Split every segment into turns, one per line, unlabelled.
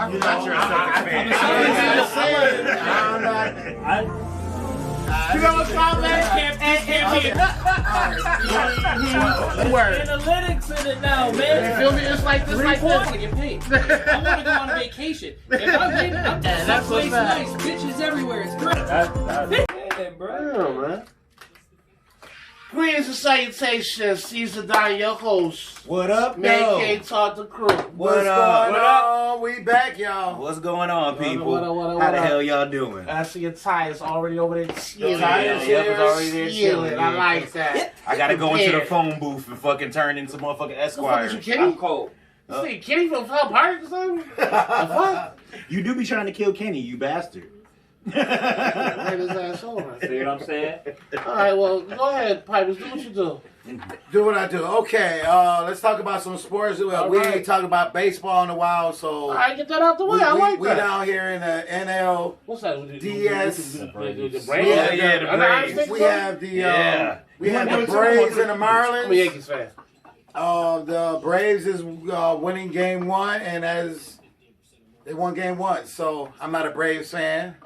You're not your Celtics fan.
You know what's wrong, man?
Analytics in it now, man.
You feel me? It's like this, like this.
I want to go on a vacation. If I'm in, I'm
that's what's
nice. Bitches everywhere. It's great. Yeah, bro.
Yeah, man. Greetings and salutations. Caesar Don, your host.
What up,
Man
yo?
K Talk the Crew.
What's going on?
We back, y'all.
What's going on, people?
What
How the
up?
hell y'all doing?
I see your tires already over there chilling.
Tires, yeah, was already there chilling.
I like that.
I gotta go into the phone booth and fucking turn into motherfucking Esquire.
You kidding?
cold.
You see Kenny from Club Park or something? The fuck?
You do be trying to kill Kenny, you bastard.
Right his ass over.
See what I'm saying?
Alright, well, go ahead, Pipers. Do what you do.
Do what I do. Okay, let's talk about some sports. We ain't talking about baseball in a while, so
Alright, get that out the way. I like
we
that.
down here in the NL.
What's that?
DS.
The
Yeah,
Braves?
the Braves.
We have the
Yeah.
we have the Braves and the
I'm a
Marlins.
Yankees fan.
The Braves is winning game one, and as they won game one, so I'm not a Braves fan.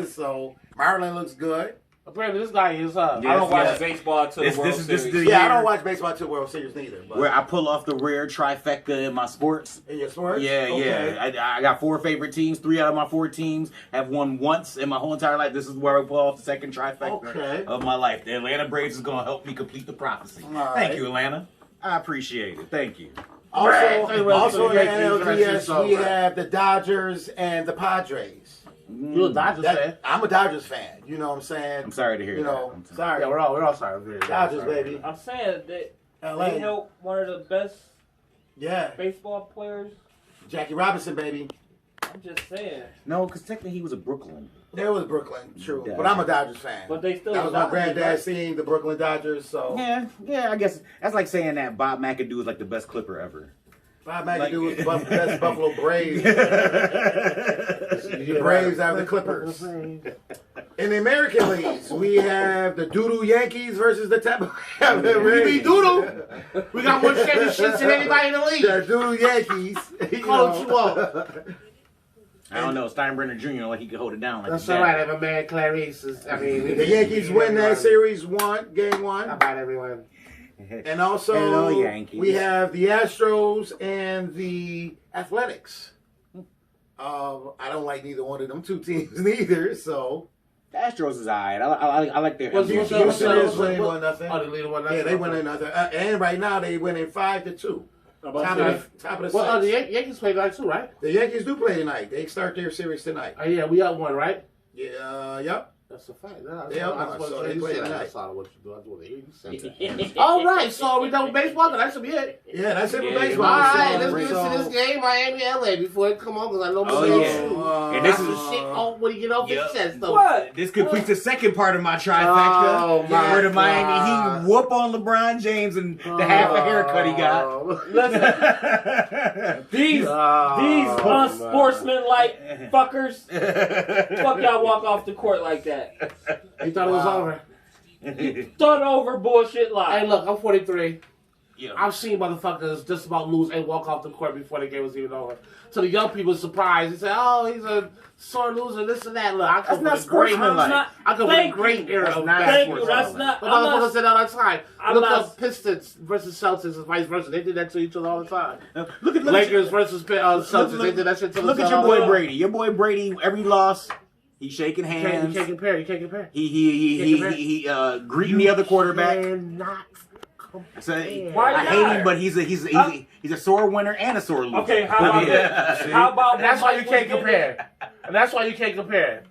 So Marlin looks good.
Apparently, this guy is
I don't watch baseball until the World Series.
the
Yeah, I
year
don't watch baseball to World Series neither. But
where I pull off the rare trifecta in my sports.
in your sports,
Yeah,
okay.
yeah. I got 4 favorite teams. 3 out of my 4 teams have won once in my whole entire life. This is where I pull off the second trifecta of my life. The Atlanta Braves is going to help me complete the prophecy.
All
Thank
right.
you, Atlanta. I appreciate it. Thank you.
Also in the
Yankees,
NLDS, we have the Dodgers and the Padres.
You a Dodgers fan?
I'm a Dodgers fan. You know what I'm saying?
I'm sorry to hear
You
that.
know,
I'm sorry.
sorry.
Yeah, we're all sorry.
Dodgers, baby.
I'm saying that
LA.
they help one of the best
Yeah.
baseball players.
Jackie Robinson, baby.
I'm just saying.
No, because technically he was a Brooklyn.
There was Brooklyn, true.
Dodgers.
But I'm a Dodgers fan.
But they still
That was my
Dodgers,
granddad
right?
seeing the Brooklyn Dodgers, so.
Yeah, I guess that's like saying that Bob McAdoo is like the best Clipper ever.
Bob McAdoo was the best Buffalo Braves. The Braves are the Clippers. In the American leagues, we have the Doodoo Yankees versus the Tampa Bay
We
Rays.
beat Doodle. We got more championships than anybody in the league.
The Doodoo Yankees.
Call it you all.
I don't know, Steinbrenner Jr. like he could hold it down like
That's
that.
all right. If a man Clarice is, I mean,
The Yankees win that series game
How
one.
about everyone?
And also,
Hello, Yankees.
we have the Astros and the Athletics. I don't like neither one of them 2 teams neither, so.
The Astros is alright. I like their
What's
MVP.
the-
Houston is winning 1-0.
Oh, they lead 1-0.
Yeah, they win another. And right now they winning 5-2. Top of the
Well, the
six.
Yankees play tonight too, right?
The Yankees do play tonight. They start their series tonight.
Oh yeah, we up one, right?
Yeah, yep.
That's a fact. No,
They up one, so they play tonight.
That's all what you do. I just want to hear you say that. All right, so we done with baseball. That should be it.
Yeah, that's it for
Yeah,
baseball.
All right,
So-
let's get into this game, Miami, LA, before it come on, because I know
Oh,
we're
yeah.
going
And this
to
is
shit off when you get off
Yep.
his chest, though.
What?
this completes the second part of my trifecta.
Oh, my
where the Miami
God.
Heat whoop on LeBron James and the half a haircut he got.
Listen, these unsportsmanlike fuckers. Fuck y'all walk off the court like that.
He thought it was over.
Done over bullshit
Hey,
lie.
look, I'm 43.
Yeah.
I've seen motherfuckers just about lose and walk off the court before the game was even over. So the young people surprised. They say, "Oh, he's a sore loser, this and that." Look, I come
That's
from a great,
sportsmanlike.
I come from a
Thank
great
you.
era
That's
of
not
basketball.
Thank you. That's not.
But
I'm
motherfuckers
not.
say that all the time.
I'm
Look
not-
up Pistons versus Celtics and vice versa. They did that to each other all the time.
Look at
Lakers versus Celtics. They did that shit to
Look at
themselves
your
all the
boy
time.
Brady. Your boy Brady. Every loss, he's shaking
You
hands.
can't compare. You can't compare.
He greeting the other quarterback.
Cannot
So,
Why
I
not?
hate him, but he's a sore winner and a sore loser.
Okay, how about this? How about when
That's why you
Mike
can't
was getting-
compare. And that's why you can't compare.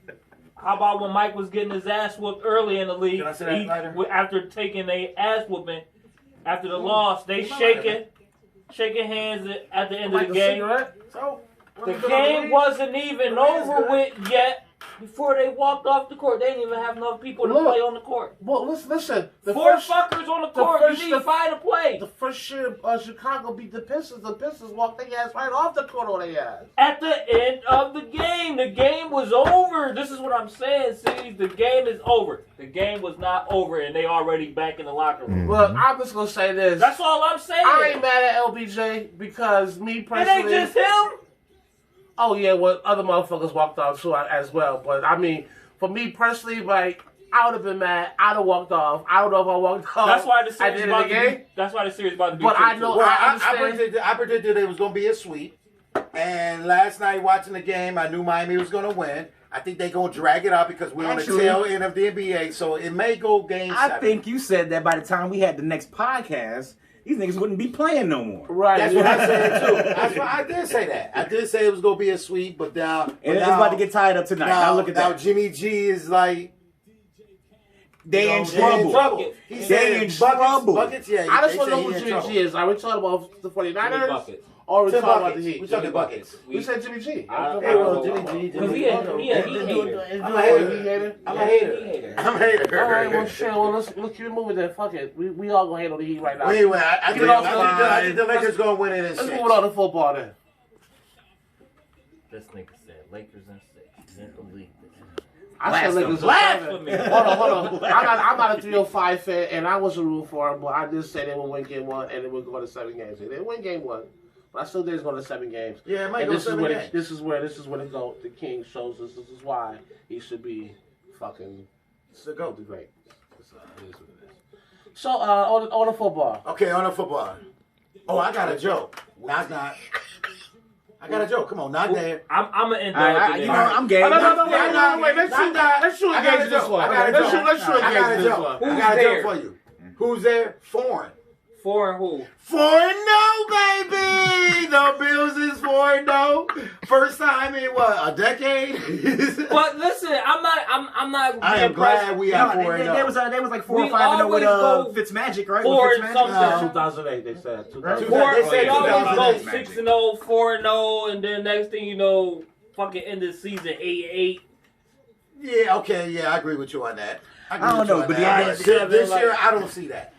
How about when Mike was getting his ass whooped early in the league?
Can I say that later?
After taking a ass whooping, after the loss, they shaking hands at the end of the game.
So,
The game wasn't even over with yet. Before they walked off the court, they didn't even have enough people to
Look.
play on the court.
Well, listen. The
4
first,
fuckers on the
the
court.
first-
You need 5 to play.
the first year Chicago beat the Pistons walked their ass right off the court on their ass.
At the end of the game was over. This is what I'm saying. See, the game is over. The game was not over, and they already back in the locker room.
Well, I'm just gonna say this.
That's all I'm saying.
I ain't mad at LBJ because me
It
personally,
ain't just him.
Oh yeah, well, other motherfuckers walked off too as well. But I mean, for me personally, like I would have been mad. I'd have walked off. I don't know if I walked off.
That's why the
at
series
the end
about
of the
to
game.
be. That's why the series about to be.
But I know.
Well,
I
I
understand.
predicted it was going to be a sweep. And last night watching the game, I knew Miami was going to win. I think they're going to drag it out because we're on the tail end of the NBA. So it may go game 7.
I think you said that by the time we had the next podcast, these niggas wouldn't be playing no more.
Right.
That's what I said too. That's what I did say that. I did say it was going to be a sweep, but now
And it's about to get tied up tonight. Now look at
now
that.
Jimmy G is like
They in
they're
trouble.
He
They
said
in trouble.
Buckets, yeah.
I just
they
want to
say
know
he
who
in
Jimmy
trouble.
G is. Are we talking about the 49ers?
Buckets.
Or are we
Tim
talking about the
Buckets.
Heat?
We talking Buckets.
You said Jimmy G.
I don't
Hey,
know.
well, Jimmy G.
Because he a Heat hater.
I'm a hater.
You hater?
I'm a hater. I'm a hater.
All right, well, shit. Well, let's keep it moving then. Fuck it. We all gonna handle the Heat right now.
Well, anyway, I
Get it off
think the Lakers going to win it in
Let's
6.
move on to football then.
This nigga said Lakers in 6. Can't believe this.
I said Lakers
Blasphemy.
Hold on. I'm not a 305 fan, and I wasn't rooting for them, but I just said they would win game 1 and they would go to 7 games. They didn't win game 1, but I still think it's going to 7 games.
Yeah, it might
And
go
this
7 games.
This is where it goes. The King shows us. This is why he should be fucking
So go.
the great. It is what it is. So on the football.
Okay, on the football. Oh, I got a joke. Not. I got a joke. Come on, not there.
I'm an
You know, I'm gay.
No, wait. Let's shoot
I got
against
a
this
joke.
one.
I got a joke.
Let's shoot
I got a
against this
joke.
one.
I got a
there?
joke for you. Who's there? Foreign.
4 and who?
4-0, baby. The Bills is 4-0. First time in what, a decade?
But listen, I'm not.
I am glad we are 4-0.
They was like 4 or
We
5-0 with
always go
Fitzmagic, right?
4
With
and
Fitzmagic?
something.
2008, they said.
Right.
4,
They said
we always
2008.
go 6-0, 4-0, and then next thing you know, fucking end of the season 8-8.
Yeah, okay, yeah, I agree with you on that.
I don't know, but
this year, I don't see that.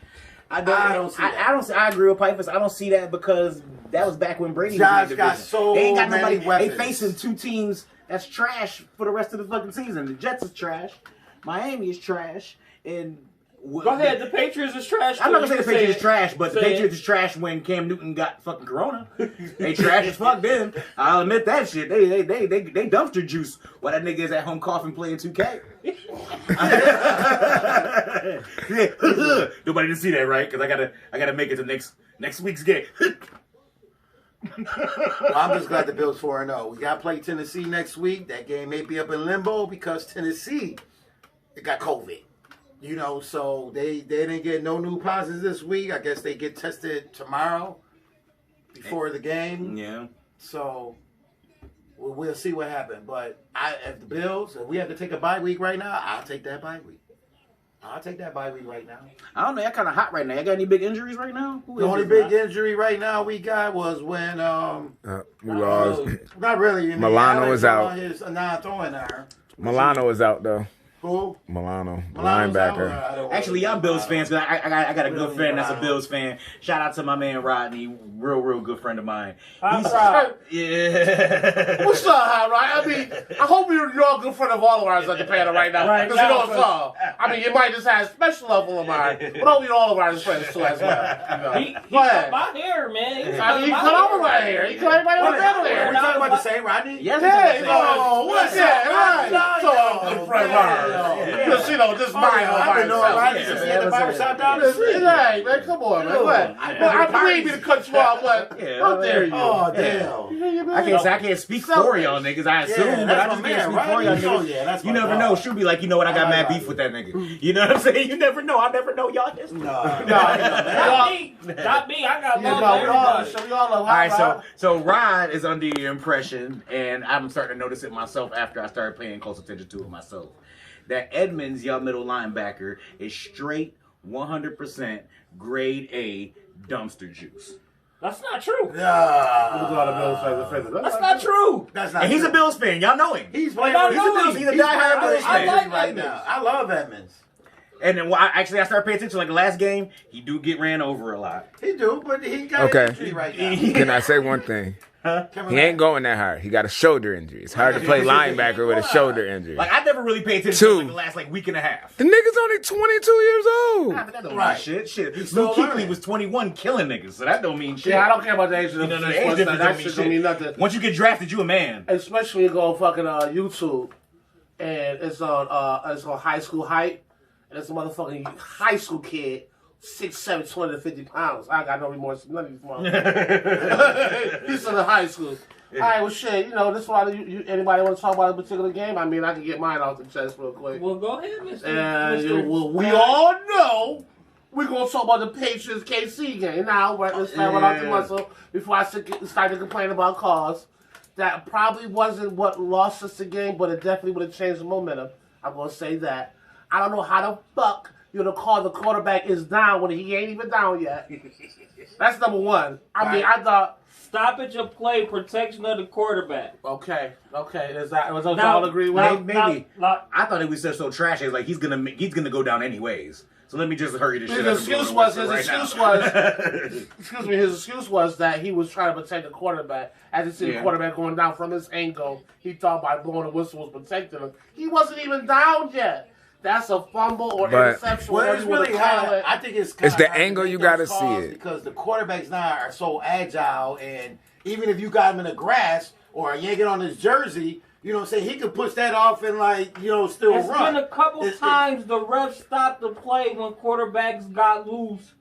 I don't see that.
I agree with Pipers. I don't see that because that was back when Brady
Josh
was in the
got
division.
so
They ain't got
many
nobody.
weapons.
They facing 2 teams that's trash for the rest of the fucking season. The Jets is trash. Miami is trash. And
Go ahead, the Patriots is trash.
I'm not gonna say
too.
the Patriots is trash, but the
Say it.
Patriots is trash when Cam Newton got fucking corona. They trash as fuck then. I'll admit that shit. They dumpster juice while that nigga is at home coughing playing 2K. Yeah. Nobody didn't see that, right? Because I gotta make it to next week's game.
Well, I'm just glad the Bills 4-0. We got to play Tennessee next week. That game may be up in limbo because Tennessee, it got COVID. You know, so they didn't get no new positives this week. I guess they get tested tomorrow before the game.
Yeah.
So we'll see what happens. But if the Bills, if we have to take a bye week right now, I'll take that bye week. I'll take that bye week right now.
I don't know. Y'all kind of hot right now. Y'all got any big injuries right now?
The only big injury right now we got was when
We lost.
not really.
Milano
Alex
is out.
His non-throwing arm.
Milano is out though.
Who?
Milano's
out.
linebacker.
I don't
Actually, y'all Bills fans. 'Cause I got a good friend that's a Bills fan. Shout out to my man Rodney, real good friend of mine. Yeah.
What's up, High Right? I mean, I hope you're a good friend of all of ours on the panel right now.
Right
Because you know
now,
it's all. I mean, you might just have a special level of mine, but hope you're all of ours friends too as well. You know.
He
Go ahead.
cut my hair, man. He
I mean, he cut all of my hair. He cut everybody on the panel
Are we
hair.
talking about the same Rodney?
Yes,
Yeah,
Oh, what's
yeah,
up?
right. So I'm a good friend of ours. Just, you know, just mine all
I've
by
been knowing Rodney
himself.
since he had the barbershop down the
Hey,
street.
man, come on, man. What? I believe you to cut you off, but
Yeah,
how dare you?
Oh, damn.
I can't speak for y'all niggas. I assume,
Yeah,
but I
that's
just
my
can't
man,
speak for y'all
Rodney. Oh,
niggas.
yeah, that's
You
my
never
dog.
know. She'll be like, you know what? I got
I
mad
like
beef
Rodney.
with that nigga. You know what I'm saying? You never know. I never know y'all history.
Not me. Not me. I got
Yeah,
love
no,
for everybody.
we all love
All right,
High
so Rod is under your impression, and I'm starting to notice it myself after I started paying close attention to it myself. That Edmonds, y'all middle linebacker, is straight 100% grade A dumpster juice.
That's not true.
That's
not true.
That's not
And he's
true.
a Bills fan. Y'all know him.
He's playing
Not
with
really.
He's a diehard Bills
I
fan.
like
right
Edmonds.
now. I love Edmonds.
And then I started paying attention. Like the last game, he do get ran over a lot.
He do, but he got
Okay.
an injury right now.
Can I say one thing? He ain't going that hard. He got a shoulder injury. It's hard to play linebacker with a shoulder injury.
Like I never really paid attention
Two.
to like, the last like week and a half.
The nigga's only 22 years old.
Nah, but that don't
Right.
mean shit. Shit.
He's still
Luke Kuechly
learning.
was 21 killing niggas, so that don't mean shit.
Yeah, I don't care about the age
No,
difference.
the age difference
That
don't mean
shit don't mean
shit.
nothing.
Once you get drafted, you a man.
Especially when you go on fucking YouTube and it's on High School Hype, and it's a motherfucking high school kid, 6'7", 250 pounds. I got no remorse for none of these motherfuckers. He's in the high school. All right, well, shit, you know, this why anybody want to talk about a particular game? I mean, I can get mine off the chest real quick.
Well, go ahead, Mr.
And
Mr.
we all know we're going to talk about the Patriots KC game. Now, let's start right off the muscle before I start to complain about calls. That probably wasn't what lost us the game, but it definitely would have changed the momentum. I'm going to say that. I don't know how the fuck you're going to call the quarterback is down when he ain't even down yet. That's number one. I mean, I thought...
Stoppage of play, protection of the quarterback.
Okay. Is that was all agree with?
Maybe.
Not-
I thought it was just so trashy. It's like he's gonna go down anyways. So let me just hurry this shit up.
His excuse was that he was trying to protect the quarterback. As he see the quarterback going down from his ankle, he thought by blowing the whistle was protecting him. He wasn't even down yet. That's a fumble or interception.
Well,
whatever
it's
you wanna
really
call
hard.
it.
I think it's
the
hard to
angle
make
you
those
gotta see
calls
it.
because the quarterbacks now are so agile, and even if you got him in the grass or yank it on his jersey, you know what I'm saying, he could push that off and still
It's
run.
been a couple times the refs stopped the play when quarterbacks got loose.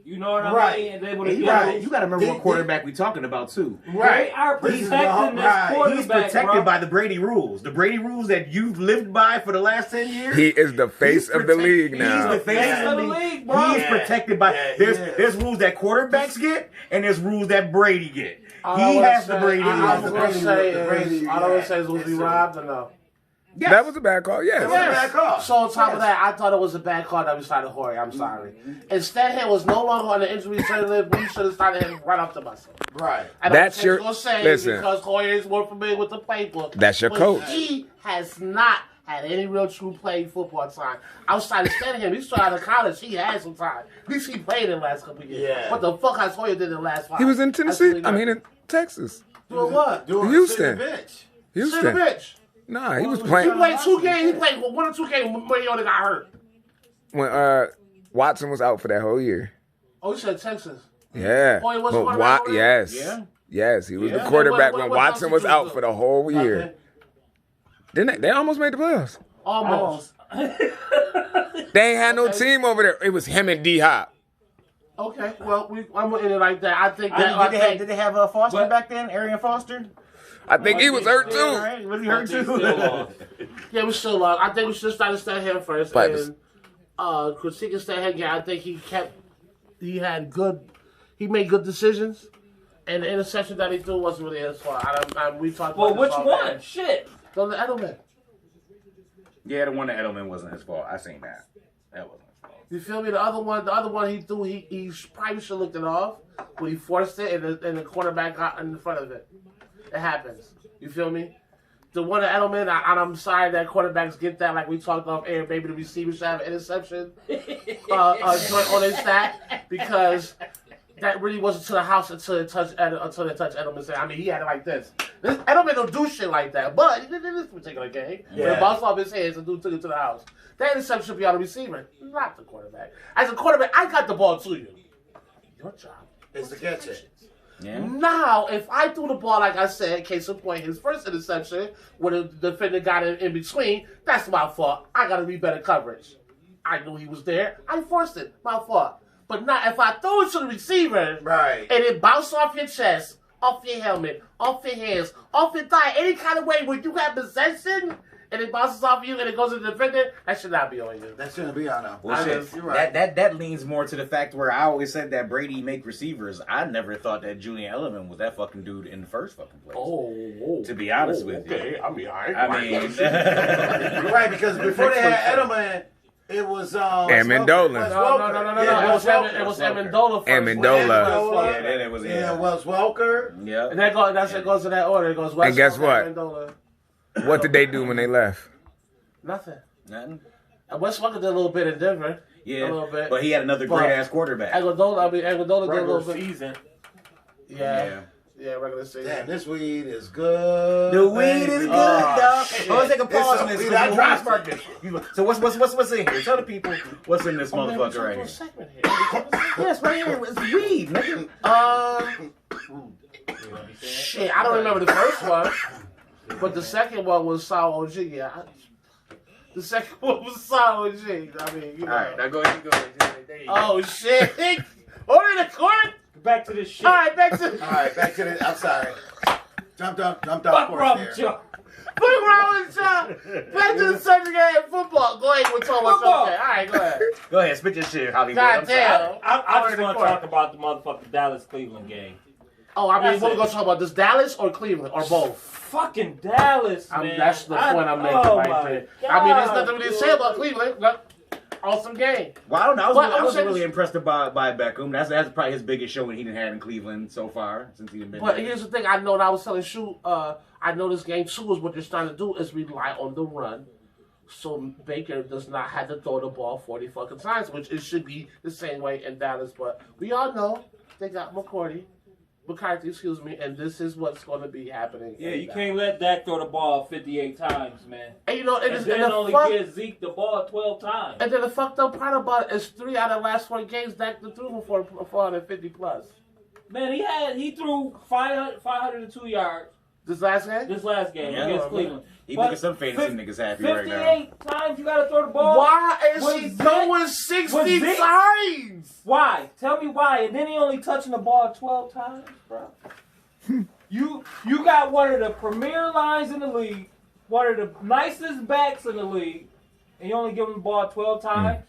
You know what I
Right.
mean? And they would
And you
have
gotta remember what quarterback we talking about too.
They are
He's
protecting this
right.
quarterback,
He's protected
bro.
by the Brady rules. The Brady rules that you've lived by for the last 10 years.
He is the face of the league now.
He's the face of the league, bro. He is protected by. There's rules that quarterbacks get, and there's rules that Brady get. He has the Brady
I
rules.
was going to say is was he robbed or no?
Yes.
That was a bad call, yes.
It was a bad call.
So on top of that, I thought it was a bad call that we started Horry. I'm sorry. Instead, he was no longer on the injury reserve list. We should have started him right off the muscle.
Right.
And
That's
I'm
your-
gonna say
listen.
because Hoyer is more familiar with the playbook.
That's your
but
coach.
He has not had any real true playing football time outside of studying him. He started out of college. He had some time. At least he played in the last couple of years.
Yeah.
What the fuck has Hoyer did in the last 5?
He was in Tennessee.
Absolutely
I mean,
nothing.
in Texas.
Doing what?
Doing
Houston.
sitting bench.
Sit
Houston.
the bitch.
Nah, he was
He
playing
played 2 games. He played 1 or 2 games when Mariota got hurt.
when Watson was out for that whole year.
Oh, you said Texas.
Yeah.
Oh, he was
But
quarterback over there?
yes.
Yeah.
Yes, he was
Yeah.
the quarterback
What-
when
what
Watson was
substitute
out for the whole year.
Okay.
Didn't they? They almost made the playoffs.
Almost.
They ain't had no team over there. It was him and D Hop.
Okay. Well, I'm gonna end it like that. I think
Did
that.
they have Foster
But-
back then? Arian Foster?
I think he was hurt too.
Right? Was he hurt
They still
too?
lost.
Yeah, we still lost. I think we should start to start him first.
Pipers.
And critiquing Statham, I think he made good decisions. And the interception that he threw wasn't really his fault. We talked
Well,
about
which
this
one?
already.
Shit.
The Edelman.
Yeah, the one that Edelman wasn't his fault. I seen that. That wasn't his fault.
You feel me? The other one he threw, he probably should have looked it off, but he forced it, and the quarterback got in front of it. It happens. You feel me? The one at Edelman, I'm sorry that quarterbacks get that, like we talked off air, maybe the receiver should have an interception joint on their stat, because that really wasn't to the house until they touched Edelman. I mean, he had it like this. Edelman don't do shit like that, but in this particular game, when it bounced off his hands and took it to the house. That interception should be on the receiver, not the quarterback. As a quarterback, I got the ball to you. Your job
Is to catch it.
Yeah.
now, if I threw the ball, like I said, case in point, his first interception, where the defender got in between, that's my fault. I got to be better coverage. I knew he was there. I forced it. My fault. But not if I throw it to the receiver,
Right.
and it bounced off your chest, off your helmet, off your hands, off your thigh, any kind of way where you have possession, and it bounces off you and it goes to the defender, that should not be on you.
That shouldn't be on them.
Well,
I
shit,
just-
you're right.
that leans more to the fact where I always said that Brady make receivers. I never thought that Julian Edelman was that fucking dude in the first fucking place. To be honest with you.
I mean,
I mean,
You're right, because before they had Edelman, it was
Amendola.
No. It was Amendola first.
Amendola.
yeah, then it was
Yeah, Wes Welker.
And
Yeah.
that goes in that order. It goes West
And guess
Welker,
what?
Amendola.
What did they do when they left?
Nothing.
Nothing.
And Wes Welker did a little bit in Denver.
Yeah,
A little bit.
but he had another
But
great ass quarterback.
Iguodala did a
Regular
little bit.
season.
Yeah, regular season.
Damn, this weed is good.
The weed is good,
Oh,
dog.
shit.
Oh, let's take a pause
It's
on
a
this.
weed.
'Cause
I
we'll
dropped
spark this. So what's in here? Tell the people what's in this
Oh, man,
motherfucker right
we're
here.
segment here.
Yes, right here. It's weed, nigga.
Shit, I don't remember the first one, but the second one was Sour OG. Yeah, the second one was Sour OG. I mean, you know.
All right, now go ahead. There you go.
Oh shit! Over the court.
Back to this shit.
All right, back to.
All right, back to the. I'm sorry. Jumped off
Fuck
course
Rob
there.
Joe.
Put around with y'all. Back to the subject of football. Go ahead, we're talking about
Football.
something. All right, go ahead.
Go ahead, spit your shit, Hollywood.
God
I'm sorry.
damn.
I
Over
just
the
want to
court.
talk about the motherfucking Dallas-Cleveland game.
Oh, I mean,
That's
what we
it.
gonna talk about? This Dallas or Cleveland or both?
Fucking Dallas, man.
That's the point I'm making
oh
right
my
there.
God,
I mean, there's nothing really to say
dude.
about Cleveland. Look, awesome game.
Well, I don't know.
Well,
I
I'm
was
saying-
really impressed by Beckham. That's probably his biggest showing he done had in Cleveland so far since he's been
But
there.
here's the thing. I know that I was telling Shu, I know this game too is what they're trying to do is rely on the run. So Baker does not have to throw the ball 40 fucking times, which it should be the same way in Dallas. But we all know they got McCarthy, excuse me, and this is what's going to be happening.
Yeah,
in
you
Dallas.
can't let Dak throw the ball 58 times, man.
And you know,
And
and
then
the
only
fuck,
give Zeke the ball 12 times.
and then the fucked up part about it is 3 out of the last 4 games Dak threw for 450 plus.
Man, he threw 502 yards
This last game.
this last game
Yeah,
against
man.
Cleveland.
He
But
making some fantasy niggas happy right now.
58 times you gotta throw the ball.
Why is
Was
he
Zeke-
going 60
was Zeke-
times?
Why? Tell me why. And then he only touching the ball 12 times, bro. You got one of the premier lines in the league, one of the nicest backs in the league, and you only give him the ball 12 times.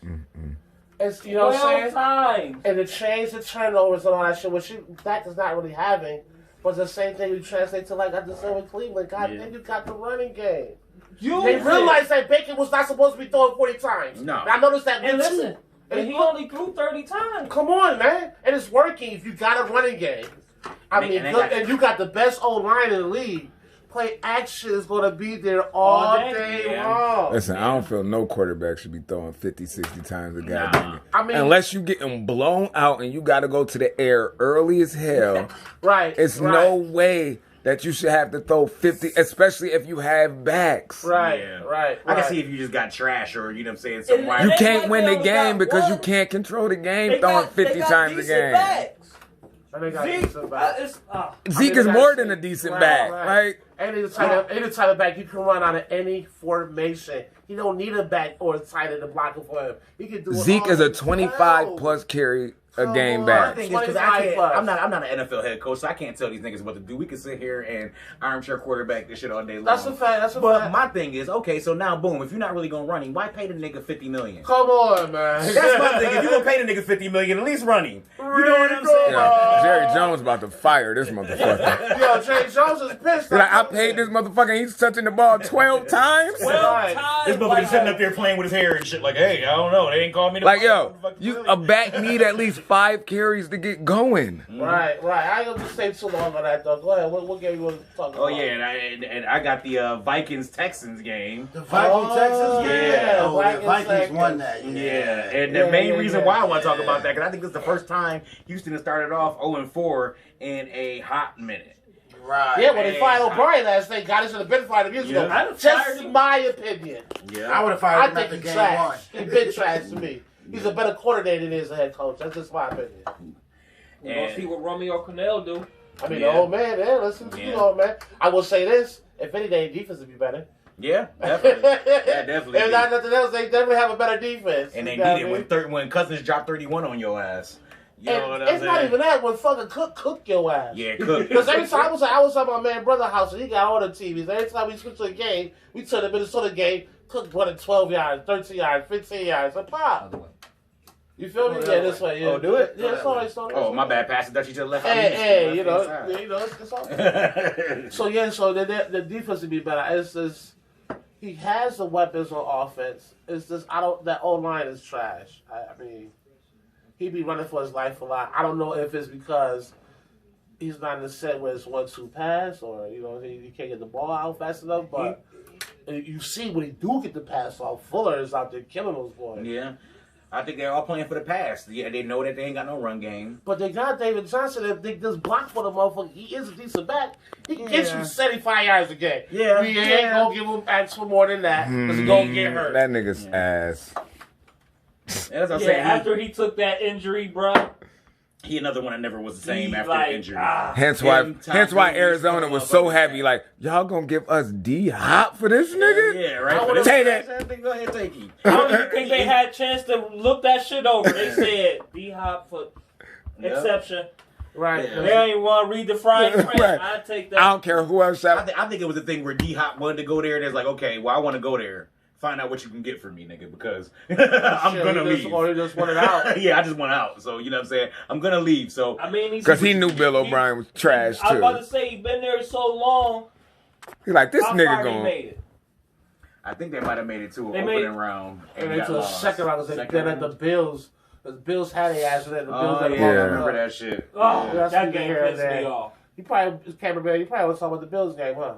It's, you know what I'm
12
saying?
times.
And the change the turnovers and all that shit, which Dak is not really having. But the same thing we translate to, like I just said with Cleveland. God
Yeah.
damn, you got the running game.
You
They realized that Bacon was not supposed to be throwing 40 times.
No.
And I noticed that
And
with
listen,
too.
and he only threw 30 times.
Come on, man. And it's working if you got a running game. I
And
mean,
they
good,
got-
and you got the best O-line in the league. Play action is going to be there all
All
day,
day,
yeah.
long.
Listen, I don't feel no quarterback should be throwing 50, 60 times a goddamn.
I mean-
unless you getting blown out and you got to go to the air early as hell,
Right.
it's
right,
no way that you should have to throw 50, especially if you have backs.
Right,
Yeah.
right.
I can
right.
see if you just got trash or, you know what I'm saying, some
And-
wild.
You
They
can't
might
win
be
the
able to
game
got
because you
one.
can't control the game
They
throwing
got-
50
they got
times a
decent
game.
backs.
And they got
Zeke,
decent back.
Zeke
I
is
mean,
more
that's
than a
it.
decent
Right,
back,
right.
right?
Any type of back you can run out of any formation. He don't need a back or a tight end to block it for him. He can do it
Zeke
all
is a
himself.
25 plus carry a
Come
game
on.
My
back.
thing is, 'cause
25 plus.
I'm not an NFL head coach, so I can't tell these niggas what to do. We can sit here and armchair quarterback this shit all day long.
That's a fact. That's a
But
fact.
my thing is, okay, so now boom, if you're not really gonna run him, why pay the nigga $50 million?
Come on, man.
That's my thing. If you gonna pay the nigga $50 million, at least run him. You know what I'm saying?
Yeah, Jerry Jones about to fire this motherfucker.
Yo, Jay Jones is pissed.
Like, I paid this motherfucker and he's touching the ball 12 times?
12
Right.
times.
This motherfucker sitting up there playing with his hair and shit like, hey, I don't know, they ain't called me to
Like,
play.
yo, a back need at least 5 carries to get going.
Right. I ain't gonna stay too long on that though. Go ahead. What game you want to talk about?
Oh, yeah, and I got the Vikings-Texans game.
The Vikings,
Oh,
Texas?
yeah.
Oh, the
Vikings,
Vikings won
Texans.
that.
Yeah, and the
Yeah,
main
yeah,
reason
yeah.
why I want to talk about that, because I think this is the first time Houston has started off 0-4 in a hot minute.
Right.
Yeah, when they
Hey,
fired O'Brien last night, God, it should have been fired years ago.
Yeah.
I'd have
Just
fired him.
my opinion.
Yeah.
I would have
I
fired him
think
after
he's
game
trash.
one.
He's been trash to me. He's a better coordinator than he is a head coach. That's just my opinion.
We're gonna see what Romeo Cornell do.
I mean,
Yeah.
the old man, yeah, listen to
Yeah.
you, old man. I will say this: if anything, defense would be better.
Yeah, definitely. Yeah, definitely.
If not nothing else, they definitely have a better defense.
And they
You know
need it
what I mean?
when Cousins dropped 31 on your ass. You know
And
what I'm
it's
saying?
not even that when fucking cook your ass.
Yeah, Cook.
Because every time I was at my man brother's house and he got all the TVs. Every time we switched to a game, we took the Minnesota game. Cook running 12 yards, 13 yards, 15 yards. Like, pop. You feel me?
Oh,
Yeah,
that
this way. Yeah.
Oh, do it?
Yeah, it's all right. It's all right.
Oh, my bad, Pastor. That you to the left.
Hey, you know, it's all right. So yeah, so the defense would be better. It's just he has the weapons on offense. It's just that O line is trash. I mean, he be running for his life a lot. I don't know if it's because he's not in the set where it's 1-2 pass or he can't get the ball out fast enough. But you see when he do get the pass off, Fuller is out there killing those boys.
Yeah. I think they're all playing for the pass. Yeah, they know that they ain't got no run game.
But they got David Johnson. If they just block for the motherfucker, he is a decent back. He can get
Yeah.
you 75 yards a game.
Yeah,
We ain't
yeah.
gonna give him X for more than that because he's gonna get hurt.
That nigga's ass.
That's what I'm
Yeah,
saying.
after he took that injury, bro.
He another one that never was the same
He
after
like,
injury.
Hence
Him,
why,
Tom
Arizona
Brady,
was so
motherfucker.
happy. Like, y'all gonna give us D Hop for this nigga?
Yeah, right.
I would've-
Take that.
Go ahead, take him.
I don't even think they had a chance to look that shit over. They said D-Hop for exception.
Right.
Yeah.
They ain't want to read the frying pan.
Right.
I take
I
that.
don't care who else shot.
I think it was a thing where D Hop wanted to go there, and it's like, okay, well, I want to go there. Find out what you can get for me, nigga, because I'm
Shit,
gonna
he just-
leave.
or he just wanted out.
Yeah, I just want out. So you know what I'm saying? I'm gonna leave. So
I mean,
Because he knew Bill O'Brien was trash,
I was about to
too.
say, he been there so long.
He like, this
How
nigga
far they
going.
made it?
I think they might have made it to an
They
opening
made-
round.
And
got
they took a
lost.
second round.
Second
Then at the
round.
Bills, the Bills had their ass, and then the Bills
Oh
had the
yeah,
ball.
I
Yeah.
remember that shit.
Oh,
Yeah.
that game
Here and
pissed me
there.
off.
You probably, Cameron Bell, you probably was talking about the Bills game, huh?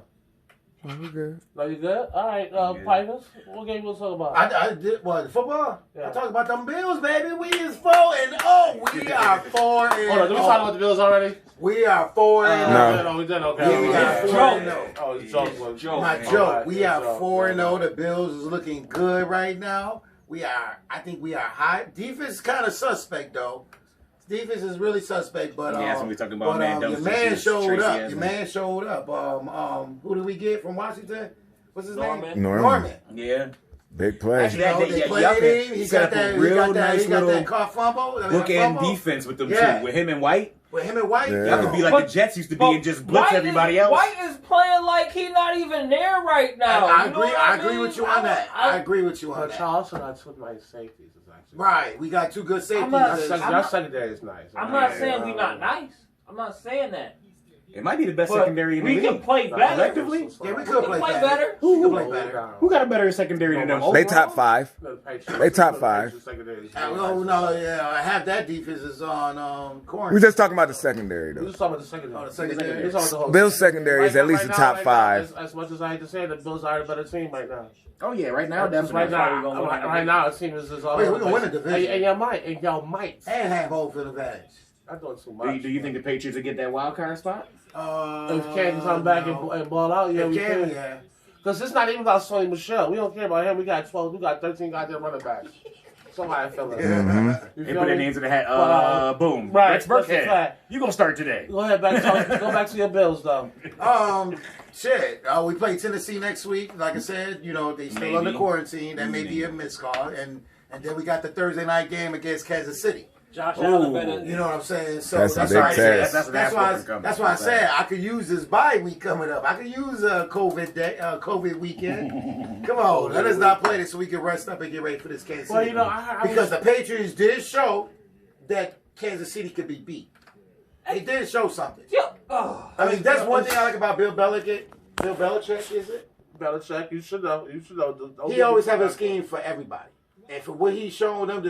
Oh, we good.
No, you good? All right,
Yeah.
Pipers. What game you want to talk about?
I did what? The football?
Yeah.
I talked about them Bills, baby. We is 4-0. We are 4-0.
Hold on, did we talk about the Bills already?
We are 4-0.
No.
No, we didn't. Okay.
Yeah, we
okay.
got
Joke.
4-0.
Oh, it's joke.
Joke.
My
man.
joke.
Alright,
We
yeah,
are
joke.
4-0. The Bills is looking good right now. I think we are high. Defense is kind of suspect though. Defense is really suspect, but
Yeah, that's what we talking about,
but,
man.
your
Dumpsters
man
is
showed
Tracy
up.
Edmonds.
Your man showed up. Who did we get from Washington? What's his
Norman.
name?
Norman.
Yeah.
Big play.
Actually,
You know,
That-
they
yeah,
played
y'all
him. He
set
got
up a
that. He
real
got that.
nice
He got
little
that car fumble.
Bookend defense with them
Yeah.
two, with him and White.
With him and White.
Yeah.
Y'all could be like
But-
the Jets used to be
But
and just blitz
White
everybody
is,
else.
White is playing like he not even there right now.
I
You know
agree.
what
I
mean?
agree with you on that. I agree with you on
But
that.
y'all also got two nice safeties. It's actually
Right. We got two good safeties.
not-
Your secondary is nice.
I'm not
Yeah.
saying we not nice. I'm not saying that.
It might be the best
But
secondary in the
we
league.
can play better.
Collectively?
Yeah, we
We
could
can
play
play
better.
better.
We could play better.
Who got a better secondary than them?
They
overall?
top 5. They top 5.
Oh no, yeah. Half that defense is on corner.
We just talking about the secondary,
We
though.
just talking about the secondary.
Oh, the secondary.
We talking about the whole-
Bill's secondary is at least the top 5.
As much as I hate to say it, the Bills are a better team right now.
Oh yeah, right now
Just
definitely.
right now, it seems as all
Wait, we
over
gonna win the
place.
division.
And y'all might.
And have home field advantage.
I'm doing too much.
Do you think the Patriots will get that wild card spot?
If Canton come back
no.
and ball out, yeah,
If
we
Canton,
can.
yeah.
Because it's not even about Sonny Michelle. We don't care about him. We got 12. We got 13 goddamn running backs. Somehow I feel like.
Mm-hmm.
You
They
feel
put their
me?
names in the hat. Boom.
Right,
Rex
that's a
Burkhead.
fact.
You gonna start today?
Go ahead, go back to your Bills though.
Shit. We play Tennessee next week. Like I said, they still
Maybe.
under quarantine. That may be a missed call. And then we got the Thursday night game against Kansas City.
Josh
Ooh.
Allen better.
You know what I'm saying? So
That's a big
why I
test.
said- that's why I said I could use this bye week coming up. I could use a COVID weekend. Come on, let us not play this so we can rest up and get ready for this Kansas City.
Well, I
because the Patriots did show that Kansas City could be beat. They did show something.
Yeah. Oh.
I mean, that's one thing I like about Bill Belichick. Bill Belichick, is it?
Belichick, you should know. You should know. Don't
He
get
always
me
have a
started.
scheme for everybody. And for what he's showing them to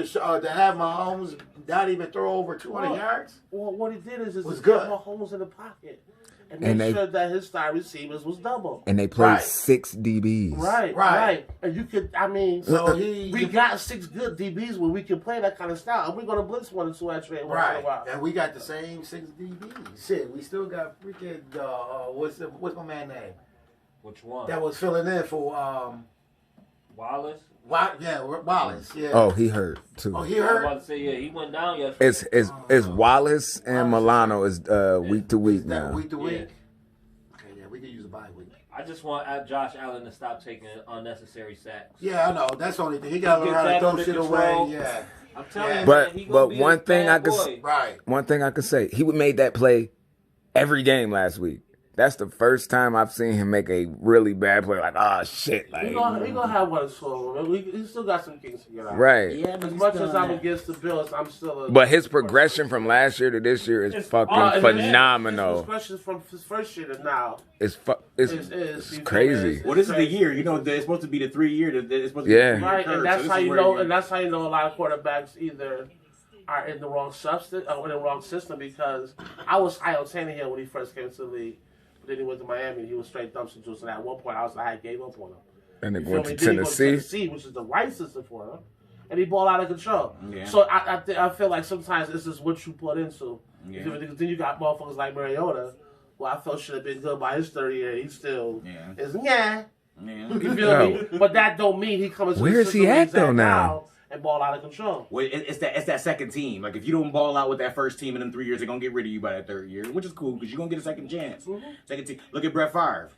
have Mahomes not even throw over 200 yards.
Well, what he did is
Was
just
good.
get Mahomes in the pocket and
And
make
they-
sure that his star receivers was double.
And they played
Right.
6 DBs.
Right. And you could,
So
we
he
got 6 good DBs where we can play that kind of style. And we're going to blitz 1 or 2 extra once in a
right,
while.
and we got the same 6 DBs. Shit, we still got freaking what's my man name
Which one?
that was filling in for
Wallace.
Wallace. Yeah.
Oh, he hurt, too.
Oh, he
I was
hurt.
about to say, yeah, he went down yesterday.
It's Wallace and Milano is week to week
That
now.
week to week.
Yeah.
Okay, yeah, we could use a bye week.
I just want Josh Allen to stop taking unnecessary sacks.
Yeah, I know. That's the only thing. He got to
Get
learn how
that
to throw
under
shit
control.
away. Yeah.
I'm telling
Yeah.
you,
But-
man, he
but
gonna be
one
a
thing
bad
I could
boy.
Right.
One thing I could say, he made that play every game last week. That's the first time I've seen him make a really bad play. Like, oh shit, like
He gonna have one slow. He still got some things to get out.
right.
Yeah, but
As much as I'm against the Bills, I'm still a.
But his progression from last year to this year is
It's
fucking
and
phenomenal.
His progression from his first year to now
It's
is
crazy.
Well, this is the year. It's supposed to be the 3 year. It's supposed to be
Yeah.
the 3-year
right,
curve,
and
so
that's
this
how
is
you
where
know. And that's how you know a lot of quarterbacks either are in the wrong substance or in the wrong system. Because I was high on Tannehill when he first came to the league. Then he went to Miami. He was straight dumpster juice, and at one point I gave up on him.
And they
You feel
went
me?
to
Then he goes to
Tennessee.
Tennessee, which is the right system for him, and he balled out of control.
Yeah.
So I feel like sometimes this is what you put into.
Yeah.
Because then you got motherfuckers like Mariota, who I felt should have been good by his 30 year. He still is
Yeah.
You feel me? But that don't mean he comes.
Where is he at though now?
And ball out of control.
Well, it's that second team. Like, if you don't ball out with that first team in them 3 years, they're gonna get rid of you by that third year, which is cool because you're gonna get a second chance. Second team. Look at Brett Favre.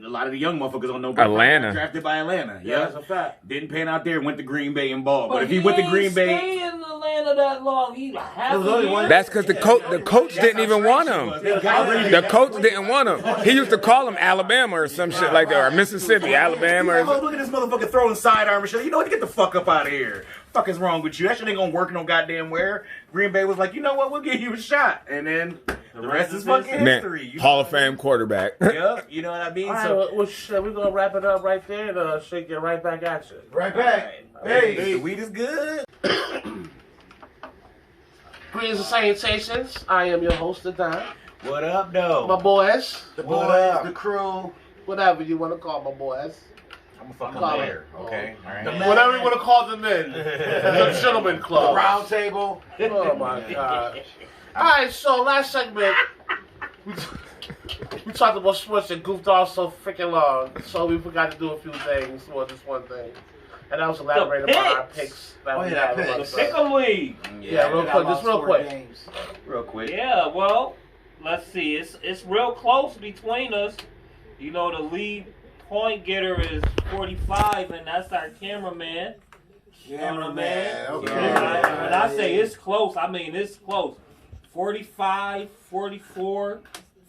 A lot of the young motherfuckers don't know Brett Favre
Atlanta.
got drafted by Atlanta.
Yeah, that's a fact.
Didn't pan out there. Went to Green Bay and ball. But,
But
if he went to Green Bay,
stay in Atlanta that long. He half
was
a
only
year.
one-
That's because the coach didn't even want him. The coach didn't want him. He used to call him Alabama or some shit like that, or Mississippi, Alabama.
oh,
Or,
look at this motherfucker throwing sidearm and shit. You know what? Get the fuck up out of here. Fuck is wrong with you? That shit ain't gonna work no goddamn where. Green Bay was like, you know what? We'll give you a shot, and then the rest is fucking
man,
history. You
Hall
know
of Fame quarterback.
Yeah, you know what I mean.
All right,
So,
well, shit, we're gonna wrap it up right there and shake it right back at you.
Right back.
hey, the weed is good.
Greetings and salutations. I am your host, the Don.
What up, though?
My boys,
The
What
boys,
up?
the crew.
whatever you want to call my boys.
I'm a fucking
Call it.
mayor. Okay, all right.
Whatever you want to call them in. The Gentleman
The
Club.
round table.
Oh my God. Alright, so last segment, we talked about sports and goofed off so freaking long, so we forgot to do a few things, well, just one thing. And that was elaborate
The
about our
picks.
picks. That
Oh,
we
yeah,
had
picks.
on
The
the
pick 'em league.
Yeah, real quick, just real quick.
Games.
Real quick.
Yeah, well, let's see. It's real close between us. You know, the lead point getter is 45, and that's our cameraman.
Cameraman. Okay.
When I say it's close, I mean it's close. 45, 44,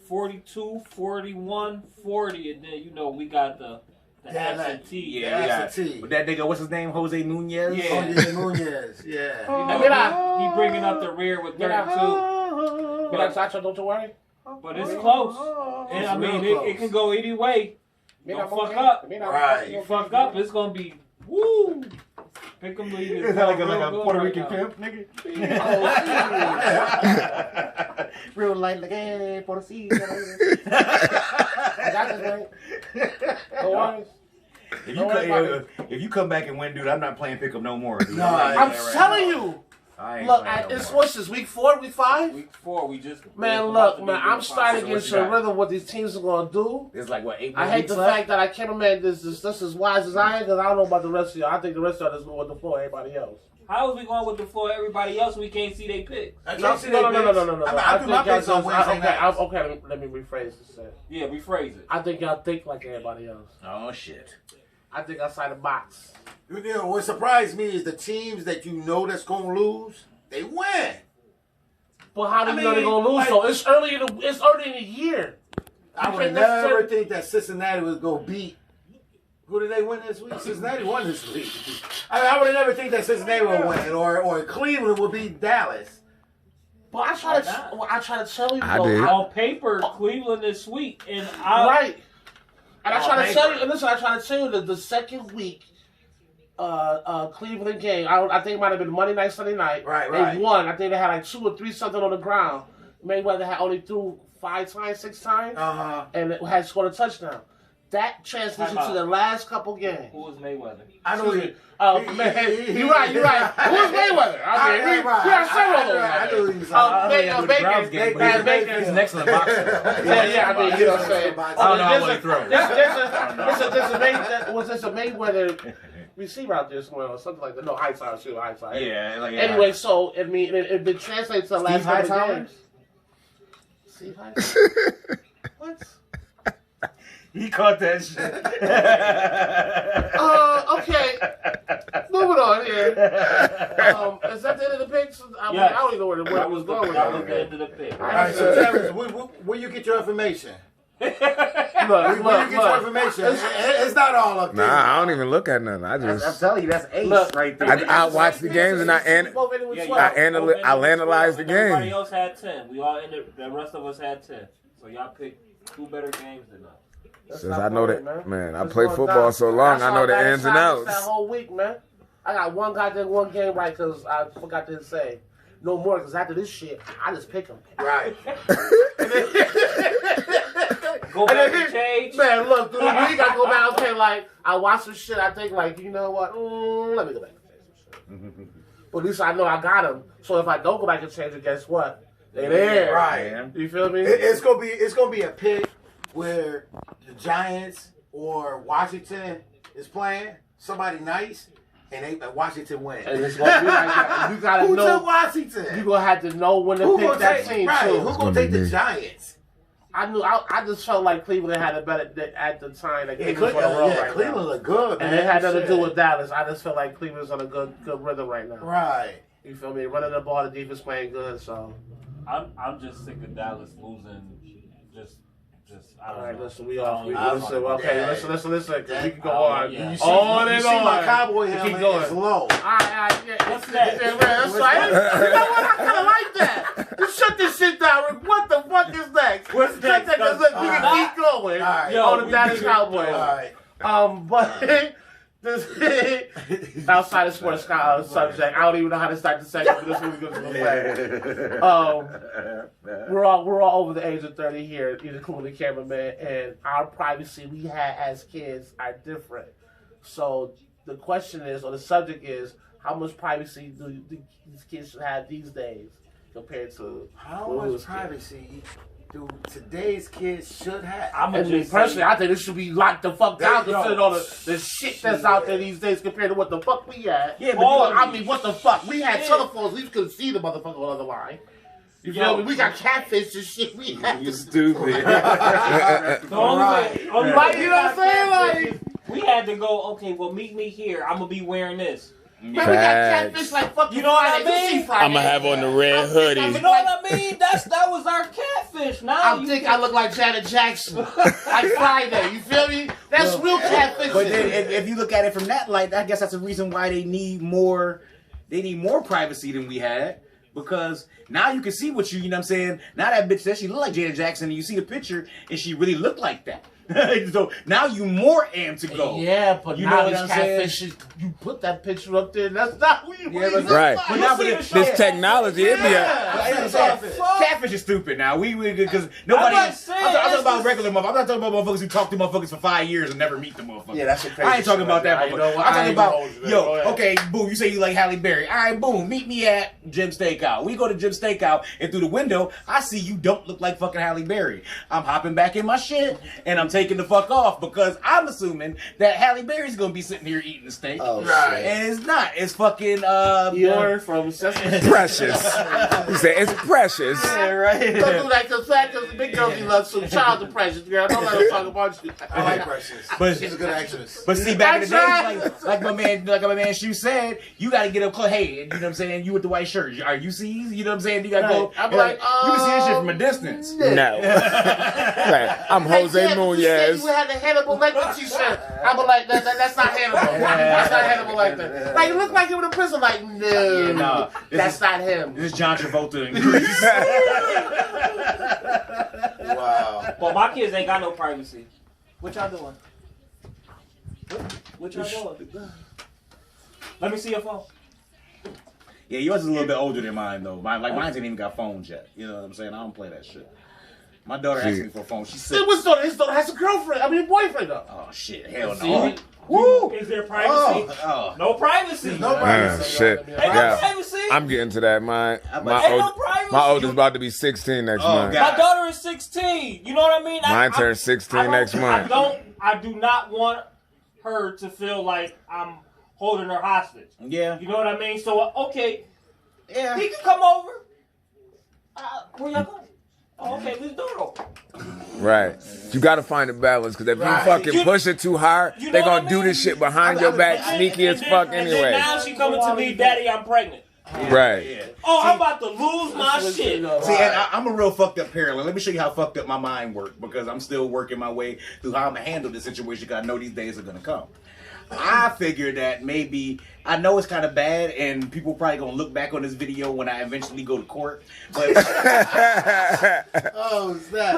42, 41, 40, and then you know we got the absentee.
Yeah, we got
Absentee.
with that nigga. What's his name? Jose Nunez.
Yeah.
Oh, yeah, Nunez. Yeah.
You know,
Mira.
he bringing up the rear with 32,
Mira, Sacho, don't you worry.
but it's close. And I
It's
mean,
real
it can go any way.
Mira,
Don't fuck
okay.
up.
Mira,
Right.
You fuck up, it's gonna be woo. Pick 'em league is
Is that like
going
a
real
Puerto
good
Rican
right now.
pimp, nigga? Real light like hey, Puerto Rico.
I got this, man. Don't worry.
If you come back and win, dude, I'm not playing pickup no more. Dude.
No,
I'm telling you.
I ain't
Look,
playing no
it's
more.
what's this, week 4, week 5?
Week 4, we just
Man,
we're
look,
about to
man,
do
I'm
week
starting
five.
to get
you
to the
got?
rhythm of what these teams are going to do.
It's like what 8
I hate
weeks
the
left?
fact that I can't imagine this as wise as I am because I don't know about the rest of y'all. I think the rest of y'all just go with the floor, everybody else.
How is we going with the floor? Everybody else, we can't see they picks.
I
No,
can't see
no,
their
no,
picks.
no.
I do my
y'all
picks on Wednesday nights.
okay, let me rephrase this.
Yeah, rephrase it.
I think y'all think like everybody else.
Oh shit.
I think outside the box.
You know, what surprised me is the teams that you know that's going to lose, they win.
But how do
I
you know they're
mean,
going to lose?
like-
So it's early in the year.
I
You
would
can't
never
necessarily-
think that Cincinnati was going to beat. Who did they win this week? Cincinnati won this week. I would never think that Cincinnati would win, or Cleveland would beat Dallas.
But I try
Why not?
to, I try to tell you
I
though.
did.
On paper, Cleveland is sweet, and I
Right. And I
Oh,
try to tell
paper.
you, and listen, I try to tell you that the second week, Cleveland game, I think it might have been Monday night, Sunday night.
Right.
They won. I think they had like 2 or 3 something on the ground. Mayweather had only threw 5 times, 6 times, and it had scored a touchdown. That transition to the last couple games.
who was Mayweather?
I know
Man, you're right. Who's Mayweather? I mean, we got several of those.
I knew he was
Bacon. Bacon.
He's an excellent boxer.
Yeah, I mean, you know what I'm saying.
I don't know how well he throws.
Was this a Mayweather receiver out there somewhere or something like that? No, Hightower.
Yeah, like
Anyway, so I mean, it translates to the last
Steve
couple of
Hightower?
games. Steve Hightower? What?
he caught that shit.
Okay. Moving on here. Is that the end of the picks? I mean,
Yes.
I don't even know where
That
it
was
was going with
that was
that.
the end of the pick.
All right, so Travis, where you get your information?
Look,
Where you get your information? It's not all up there.
Nah, I don't even look at nothing. I
I'm
just
telling you, that's ace
Look,
right there.
I watch the games and I'll analyze the
Everybody
game.
else had 10. We all ended. The rest of us had 10. So y'all picked 2 better games than us.
Since I know that, man, I play football so long, I know the ins and
That
outs.
whole week, man. I got one game right because I forgot to say no more. Because after this shit, I just pick them.
Right.
Go
And
back
then
and change.
Man, look, through the week I go back, okay, like, I watch some shit, I think, like, you know what, let me go back and change some shit. But at least I know I got them. So if I don't go back and change it, guess what? They there.
Right.
You feel me?
It's gonna be a pick where the Giants or Washington is playing somebody nice, and Washington wins.
And it's gonna be like that. You gotta
Who took
know.
Washington?
You gonna have to know when to
Who
pick
gonna
that
take
team
right?
too.
Who gonna take the Giants?
I knew. I just felt like Cleveland had a better at the time. That
Yeah,
Cleveland was on a roll right
Cleveland
now.
look good, man.
And it had nothing to do
Shit.
with Dallas. I just felt like Cleveland's on a good rhythm right now.
Right.
You feel me? Running the ball, the defense playing good. So,
I'm just sick of Dallas losing. I
all
don't
right,
know.
listen, we off. We,
I
listen,
don't know.
okay,
Yeah.
listen. We can go
Oh,
on.
yeah.
You see,
On
you
and
see
on.
my cowboy
Keep
helmet
going.
is low.
All right, yeah.
What's that?
Yeah, man, that's right. You know what? I kind of like that. You shut this shit down, Rick. What the fuck is next?
What's
Shut
next?
that, 'cause look, we can keep going
All right.
Yo,
on the
we
Dallas
do.
Cowboys.
All right.
But this outside of sports subject, I don't even know how to start the segment, but this is what we're gonna play. We're all over the age of 30 here, including the cameraman, and our privacy we had as kids are different. So the question is, or the subject is, how much privacy do these kids should have these days compared to
How
when we
much
was kids?
privacy do today's kids should have?
I'm
I
gonna
mean,
just
personally,
say,
I think it should be locked the fuck down
Yo,
considering all the shit that's out there these days compared to what the fuck we had.
Yeah, but
Oh,
look,
I mean, what the fuck? We had
Yeah.
telephones, we couldn't see the motherfucker on the other line. You feel
Yo.
me? We got catfish and shit. We had
You
to...
stupid.
the only way,
Right, you know what I'm saying? Like,
we had to go. Okay, well, meet me here. I'm gonna be wearing this.
man, we got
Facts.
catfish like fucking
You know what I
Friday. You
mean?
see Friday.
I'ma have on the red hoodie.
You know what I mean? That was our catfish. Now
I think I look like Janet Jackson. Like Friday. You feel me? That's real catfish.
But then, if you look at it from that light, I guess that's the reason why they need more privacy than we had. Because now you can see what you know what I'm saying? Now that bitch says she look like Janet Jackson and you see the picture and she really looked like that. So now you more amped to go.
Yeah, but
You
now
know what
these
I'm saying?
catfish, you put that picture up there, that's not who you
Yeah,
really
but-
look
Right.
like.
But now,
see
but
the
This
shit.
technology, it be a,
Catfish is stupid now. We because nobody.
I'm not
I'm
saying,
talking
that's
about
just-
regular motherfuckers. I'm not talking about motherfuckers who talk to motherfuckers for 5 years and never meet the motherfucker.
Yeah, that's a crazy
I ain't talking
shit
about
right
that
there. You
motherfucker.
know what?
I'm
I
talking
ain't
about
gonna hold you there. Go
yo.
ahead.
Okay, boom. You say you like Halle Berry. All right, boom. Meet me at Jim's Steakout. We go to Jim's Steakout, and through the window, I see you don't look like fucking Halle Berry. I'm hopping back in my shit, and I'm taking the fuck off because I'm assuming that Halle Berry's gonna be sitting here eating the steak.
Oh,
Right.
shit.
And it's not. It's fucking
You're from Sesame Street.
precious. You say it's precious.
Yeah, right.
Don't do that because the big girls you love some child of precious, girl. Don't let them talk about you.
I like Precious.
But
She's a good actress.
But see, back in the
I
days, like my man Shu said, you got to get up close. Hey, you know what I'm saying? You with the white shirt, are you see? You know what I'm saying? You got to go.
Right. I'm
and
like,
you can see this shit from a distance.
No. Right. I'm Jose
You
Nunez.
had the Hannibal Lecter t-shirt. I'm like, that's not Hannibal. That's not Hannibal Lecter. Like, it looked like he was in prison. Like, no,
Yeah, nah.
that's not him.
This is John Travolta in Grease.
Wow.
Well, my kids ain't got no privacy. What y'all doing? What y'all doing? Let me see your phone.
Yeah, yours is a little bit older than mine though. Mine ain't even got phones yet. You know what I'm saying? I don't play that shit. My daughter asked me for a phone. She said,
His daughter has a girlfriend. I mean, boyfriend though.
"Oh shit, hell
See?
no." Woo!
Is there privacy?
Oh.
No privacy.
No privacy.
Shit.
Ain't no
Yeah.
privacy.
I'm getting to that. My
Ain't no privacy.
oldest about to be 16 next
Oh,
month.
God.
My daughter is 16. You know what I mean?
Mine turns 16 next month.
I do not want her to feel like I'm holding her hostage.
Yeah.
You know what I mean? So, okay,
Yeah.
he can come over. Where y'all going? Oh, okay, leave the door open.
Right. You got to find a balance because if you
Right.
fucking
You-
push it too hard,
you know
they
what
going
I
to do
mean?
this shit behind your back sneaky as fuck
And then
anyway.
now she coming to me, Daddy, I'm pregnant.
Right.
Yeah.
Oh, I'm about to lose my shit.
See, and I'm a real fucked up parent. Let me show you how fucked up my mind works because I'm still working my way through how I'm gonna handle this situation because I know these days are gonna come. I figure that maybe I know it's kind of bad, and people probably gonna look back on this video when I eventually go to court. But
Oh, is that?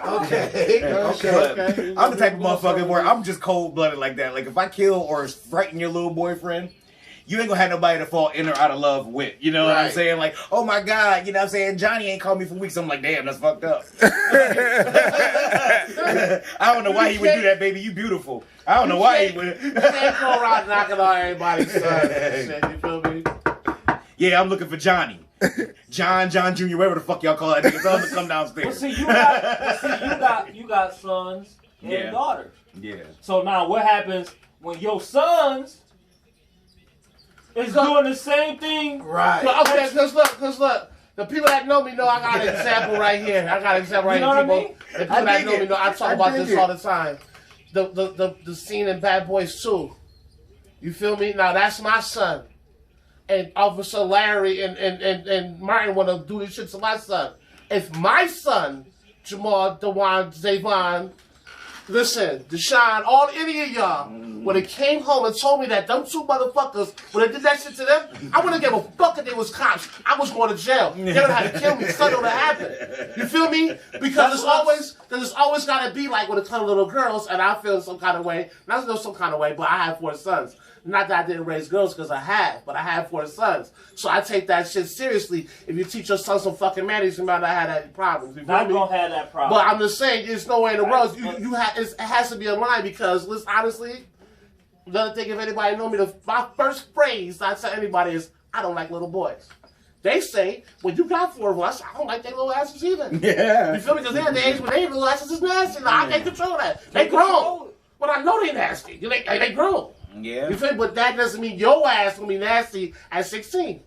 Okay.
I'm the type of motherfucker where I'm just cold blooded like that. Like if I kill or frighten your little boyfriend, you ain't gonna have nobody to fall in or out of love with. You know what I'm
Right.
saying? Like, oh my God, you know what I'm saying? Johnny ain't called me for weeks. I'm like, damn, that's fucked up. I don't know why he would do that, baby. You beautiful. I don't know why he would.
You can't go around knocking on everybody's son and shit, you feel me?
Yeah, I'm looking for Johnny. John Jr., whatever the fuck y'all call that nigga. Tell him to come
Well,
downstairs.
see, you got sons and
Yeah.
daughters.
Yeah.
So now, what happens when your sons is doing the same thing?
Right.
Okay, cause look, the people that know me know I got an example right here. I got an example right
You know
here,
what I
people.
mean?
The people
I
that
dig
know me
it.
know I talk
I
about
dig
this
it.
all the time. The scene in Bad Boys 2. You feel me? Now that's my son. And Officer Larry and Martin want to do this shit to my son. If my son, Jamal, Dewan, Zavon, listen, Deshaun, any of y'all, when it came home and told me that them two motherfuckers, when they did that shit to them, I wouldn't give a fuck if they was cops. I was going to jail. They would have had to kill me. Something would have happened. You feel me? Because it's always got to be like when it comes to little girls, and I feel some kind of way. Not know some kind of way, but I have 4 sons. Not that I didn't raise girls, because I have, but I have 4 sons. So I take that shit seriously. If you teach your son some fucking manners, you might not have any problems. You feel
Not
me?
gonna have that problem.
But I'm just saying, there's no way in the world it has to be a line because, listen, honestly, another thing, if anybody know me, my first phrase I tell anybody is, I don't like little boys. They say, when you got 4 of us, I don't like their little asses either.
Yeah.
You feel me? Because they're at the age when they little asses is nasty. Like, I can't control that. They grown. But I know they nasty. They grown.
Yeah.
You feel me? But that doesn't mean your ass will be nasty at 16.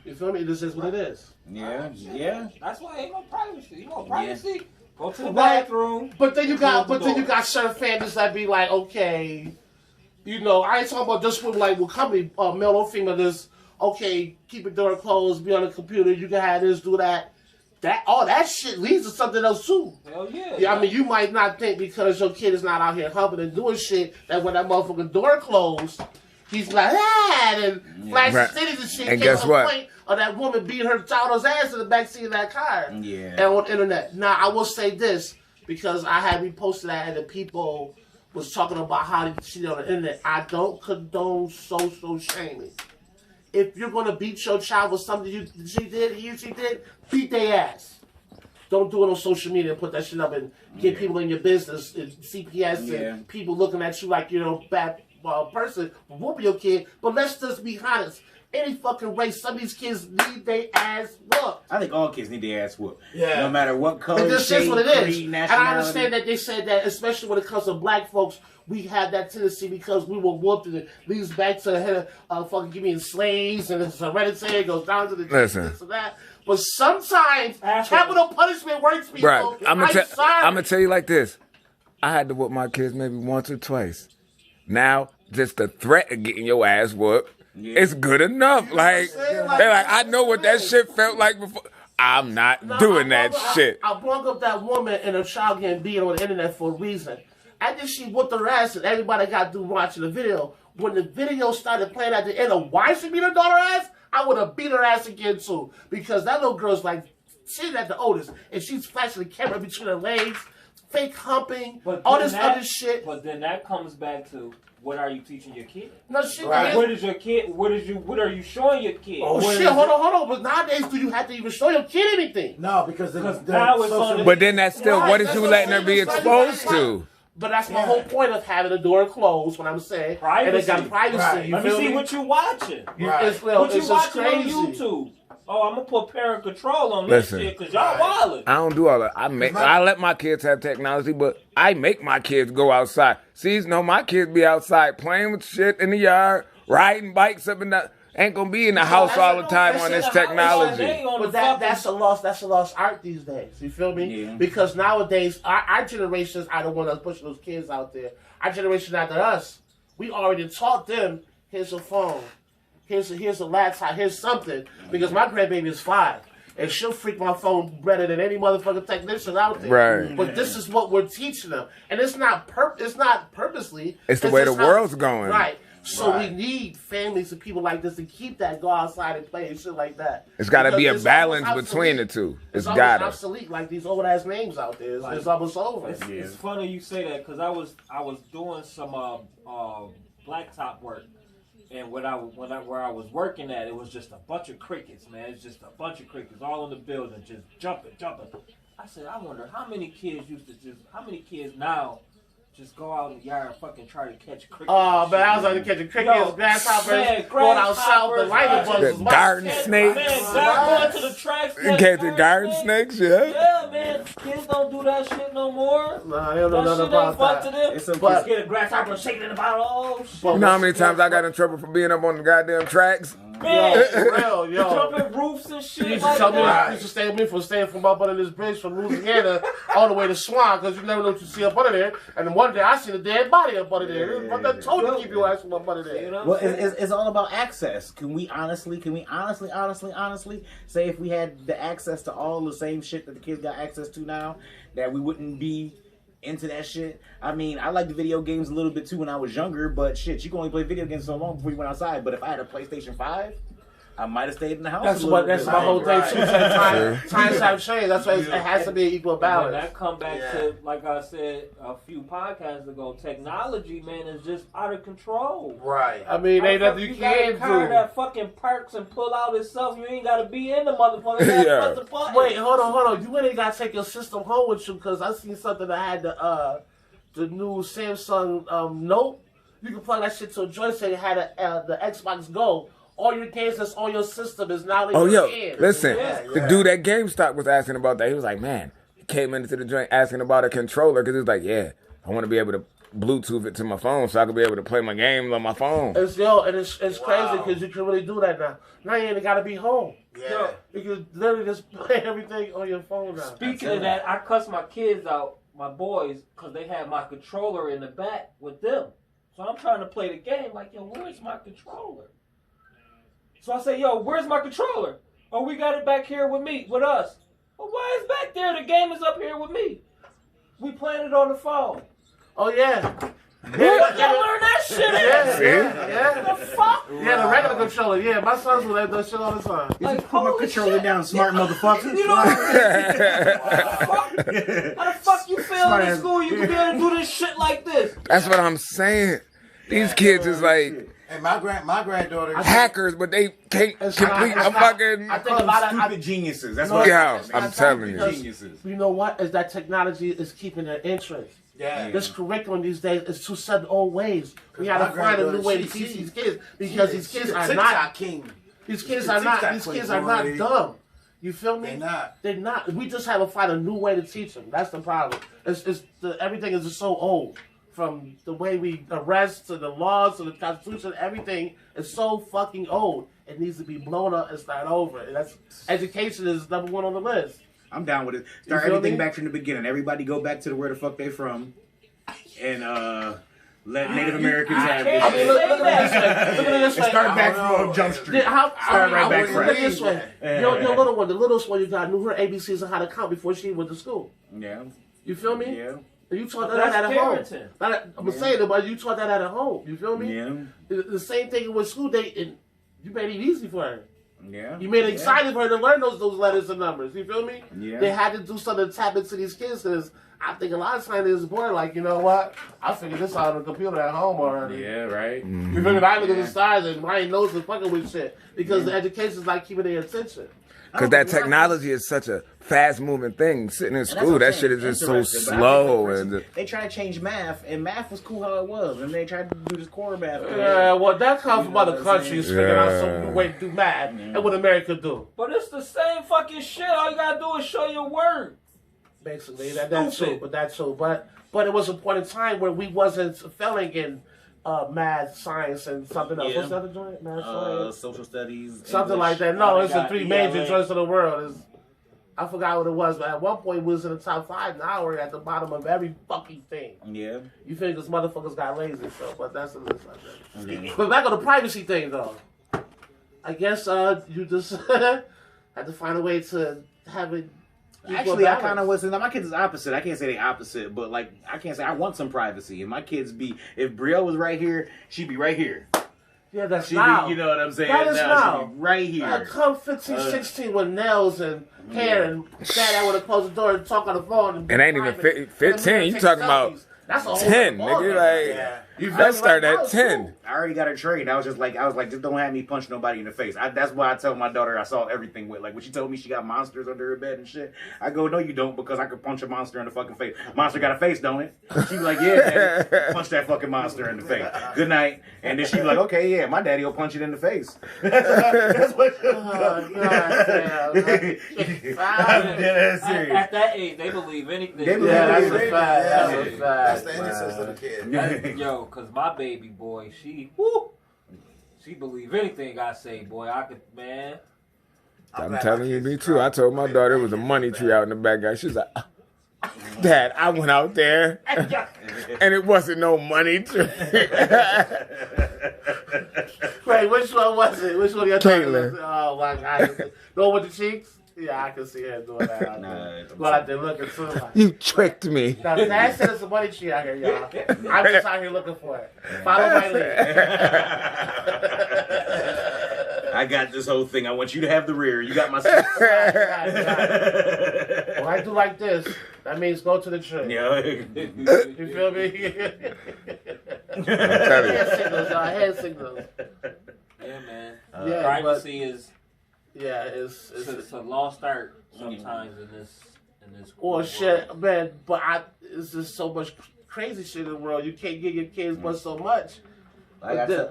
You feel me? This is what it is.
Yeah. Yeah.
That's why ain't no privacy. You want privacy? Go to the
Right.
bathroom.
But then you got,
Close the door.
certain families that be like, okay, you know, I ain't talking about just with like with company, male or female. This, okay, keep your door closed, be on the computer. You can have this, do that. That shit leads to something else too.
Hell yeah.
Yeah, I mean, you might not think because your kid is not out here humping and doing shit that when that motherfucking door closed, he's like, and flashing
Right.
cities and shit.
And
came
guess
to the
what?
point of that woman beating her child's ass in the backseat of that car.
Yeah.
And on the internet. Now, I will say this, because I had reposted that and the people was talking about how they cheated on the internet. I don't condone social shaming. If you're going to beat your child with something she did, beat their ass. Don't do it on social media and put that shit up and get people in your business and CPS and people looking at you like you're a bad person whooping your kid. But let's just be honest. Any fucking race, some of these kids need their ass whooped.
I think all kids need their ass whooped.
Yeah.
No matter what color,
And this
shade,
is what it is.
creed,
And
nationality.
I understand that they said that, especially when it comes to black folks, we have that tendency because we were whooped and it leads back to fucking giving slaves and it's hereditary, it goes down to the
Listen.
this and that. But sometimes
After-
capital punishment works, people.
Right. I'm
I'm sorry.
gonna tell you like this. I had to whoop my kids maybe once or twice. Now, just the threat of getting your ass whooped, it's good enough. Like,
saying? Like,
they're like, I know what that shit felt like before. I'm not
No,
doing that shit.
I brought up that woman and her child getting beat on the internet for a reason. After she whooped her ass and everybody got through watching the video, when the video started playing at the end of why she beat her daughter ass, I would have beat her ass again too. Because that little girl's like, she's at the oldest, and she's flashing the camera between her legs, fake humping, all this other shit.
But then that comes back to what are you teaching your kid?
No shit.
Right.
man.
What is your kid? What are you showing your kid?
Oh
What
shit!
is
Hold
it-
on. But nowadays, do you have to even show your kid anything?
No, because
Because now it's on the-
But then that's still,
Right,
what is
that's
you
what
letting
I'm
her be
saying. That's
exposed
why you
to?
But that's my whole point of having the door closed. What I'm saying, and it got
Privacy.
privacy.
Right.
You
Let me
feel
see what you watching.
Right.
It's, well,
What you
it's just
watching
crazy.
on YouTube? Oh, I'm gonna put parent control on this
Listen.
shit because y'all
Right.
wildin'.
I don't do all that. I let my kids have technology, but I make my kids go outside. See, no, my kids be outside playing with shit in the yard, riding bikes up and down. Ain't gonna be in the house all the time on this technology.
But that's a lost art these days. You feel me?
Yeah.
Because nowadays, our generations are the one that's pushing those kids out there. Our generation after us, we already taught them. Here's a phone. Here's a laptop. Here's something. Because my grandbaby is 5. And she'll freak my phone better than any motherfucking technician out there.
Right.
But this is what we're teaching them. And it's not purposely.
It's the way the
just how-
world's going.
Right. So
Right.
we need families and people like this to keep that, go outside and play and shit like that.
It's got to be a
Because it's
balance
almost
between the
obsolete.
two. It's
almost
got to.
obsolete, like these old ass names out there. It's almost over.
It's funny you say that because I was doing some blacktop work And where I was working at, it was just a bunch of crickets, man. It's just a bunch of crickets all in the building, just jumping. I said, I wonder how many kids now just go out in the yard and fucking try to catch crickets.
Oh, but I was like catching crickets, grasshoppers, going out south, the lightning bugs.
The
was my
garden
shit.
snakes.
Man, going to the tracks.
Catching garden snakes, yeah.
Yeah, man. Kids don't do that shit no more.
Nah, I don't know
That
nothing
shit ain't
about
fun to
that.
them.
It's a-
Just get a grasshopper shaking in the bottle. Oh, shit.
You know how many times I got in trouble for being up on the goddamn tracks?
Man,
For real, yo.
jumping roofs and shit
You used to
like
tell me,
that.
you used to stay with me for staying from up under this bridge from Louisiana all the way to Swan, because you never know what you see up under there. And then one day I seen a dead body up under there. What that told you to keep your ass from up under
You
there?
know
Well,
what I'm saying?
it's all about access. Can we honestly say if we had the access to all the same shit that the kids got access to now, that we wouldn't be into that shit? I mean, I liked the video games a little bit too when I was younger, but shit, you can only play video games so long before you went outside. But if I had a PlayStation 5, I might have stayed in the house.
That's my whole thing too.
Right.
Times have changed. That's why it has to be an equal
And
balance.
that come back to, like I said a few podcasts ago, technology, man, is just out of control.
Right.
I mean, ain't
How the
nothing
fuck
you
got a
can
car
do.
that fucking parks and pull out itself. You ain't got to be in the motherfucker. You
Yeah.
press the button.
Wait, hold on. You really gotta take your system home with you, because I seen something that had the new Samsung Note. You can plug that shit to a joystick. It had the Xbox Go. All your games that's on your system is now in
Oh,
your
yo,
hands.
listen.
Yeah.
The dude at GameStop was asking about that. He was like, man, he came into the joint asking about a controller because he was like, yeah, I want to be able to Bluetooth it to my phone so I can be able to play my games on my phone.
And it's crazy because you can really do that now. Now you ain't gotta be home.
Yeah.
You can literally just play everything on your phone now.
Speaking of that, I cussed my kids out, my boys, because they had my controller in the back with them. So I'm trying to play the game like, yo, where's my controller? So I say, yo, where's my controller? Oh, we got it back here with us. Well, why is back there? The game is up here with me. We playing it on the phone.
Oh yeah.
Y'all learn that shit.
Yeah,
See?
yeah.
The fuck?
Yeah, the regular controller. Yeah, my sons will let that shit all the time.
Like,
Put my
holy
controller
shit.
down, smart motherfucker.
You know what I'm saying? How the fuck you feel in school you can be able to do this shit like this?
That's what I'm saying. These kids is like
And my granddaughter.
hackers, but they can't
It's
complete
not-
a
it's not-
fucking.
I think a lot of
Stupid geniuses. That's
No,
what
Yeah,
it's
I'm
not
telling you.
because
Geniuses.
You know what? Is that technology is keeping their interest.
Yeah.
This curriculum these days is too set in old ways. We got
my
to find a new
granddaughter,
way to
she-
teach
she-
these kids because these kids are
TikTok
not.
king.
These kids
She's a
are not.
TikTok
These
queen,
kids are not
boy.
dumb. You feel me?
They're not.
They're not. We just have to find a new way to teach them. That's the problem. Everything is just so old. From the way we arrest to the laws to the Constitution, everything is so fucking old. It needs to be blown up and start over. And that's education is number one on the list.
I'm down with it. Start
feel
everything
me?
back from the beginning. Everybody go back to where the fuck they from, and let Native Americans have
can't
this
I mean,
shit.
look at it this way. Look at it this way.
Start back
I don't
from
know.
Jump Street.
Start
right back
Look at
fresh.
it this way. Your little one, the littlest one you got, knew her ABCs and how to count before she went to school.
Yeah,
You feel me?
yeah,
And you taught
That's
that at home.
parenting.
I'm saying it, but you taught that at home. You feel me?
yeah,
The same thing with school. You made it easy for her.
yeah.
You made it exciting for her to learn those letters and numbers. You feel me?
Yeah.
They had to do something to tap into these kids because I think a lot of times it's boy like, you know what? I figured this out on the computer at home already.
Yeah, right.
You figured I look at the stars and my nose is fucking with shit because the education's not keeping their attention.
Because that technology is such a fast-moving thing. Sitting in
And that's
school,
what
that
I'm
shit
saying.
is just so
Interesting, but I
slow.
think
And
they tried to change math, and math was cool how it was, and they tried to do this core math.
Yeah, well, that comes from other
know what I'm
countries
saying?
figuring out
Yeah.
some new way to do math and what America do.
But it's the same fucking shit. All you gotta do is show your word.
Basically, that's true.
Stupid.
But it was a point in time where we wasn't failing in math, science, and something else.
Yeah.
What's the other joint? Math, science,
Social studies,
something
English.
like that. No, it's the
got
three
ELA.
major joints of the world. I forgot what it was, but at one point we was in the top 5. Now we're at the bottom of every fucking thing.
Yeah.
You think this motherfuckers got lazy, so but that's a little subject.
Yeah.
But back on the privacy thing, though. I guess you just had to find a way to have it. equal
Actually, I
balance.
kind of was. My kids is opposite. I can't say they opposite, but like I can't say I want some privacy. And my kids be. If Brielle was right here, she'd be right here.
Yeah, that's
She'd
now.
be. You know what I'm saying?
That is now.
She'd be right here.
Come 15, 16 with nails and hair and stand out with a closed door and talk on the phone. And
It ain't even 15. You talking about
That's a whole
10,
other ballgame.
nigga. Like,
Yeah.
You feel
I
me?
started
Like,
at 10.
I already got her trained. I was like, just don't have me punch nobody in the face. That's why I tell my daughter I saw everything with. Like when she told me she got monsters under her bed and shit, I go, no, you don't, because I could punch a monster in the fucking face. Monster got a face, don't it? She be like, yeah, daddy, punch that fucking monster in the face. Good night. And then she be like, okay, yeah, my daddy will punch it in the face. That's what.
Oh, God damn.
I'm dead ass serious.
At that age, they believe anything.
They believe
Yeah, that's a
anything.
fact. That's a
Yeah.
fact.
That's the innocence of the kid.
Yo, cause my baby boy, she believe anything I say, boy. I could, man.
I'm
glad
telling
my
you,
kids
me
is
too. I told my
grown.
daughter it was a money tree out in the back. She's like, Dad, I went out there and it wasn't no money tree.
Wait, which one was it? Which one of your
Caitlin.
daughters? Oh my God. The one with the cheeks? Yeah, I can see her doing that out there. Going out there looking too. Like,
You tricked me.
now, Dad said it's a money tree out here, y'all. I'm just out here looking for it. Follow my lead.
I got this whole thing. I want you to have the rear. You got my seat.
Right. When I do like this, that means go to the tree.
Yeah.
You feel me?
I'm telling you.
Hand signals, y'all. Hand signals.
Yeah, man.
Yeah,
Privacy is
Yeah, it's
it's a lost art sometimes in this
Well,
world.
shit, man, but it's just so much crazy shit in the world. You can't give your kids but so much.
Like I said,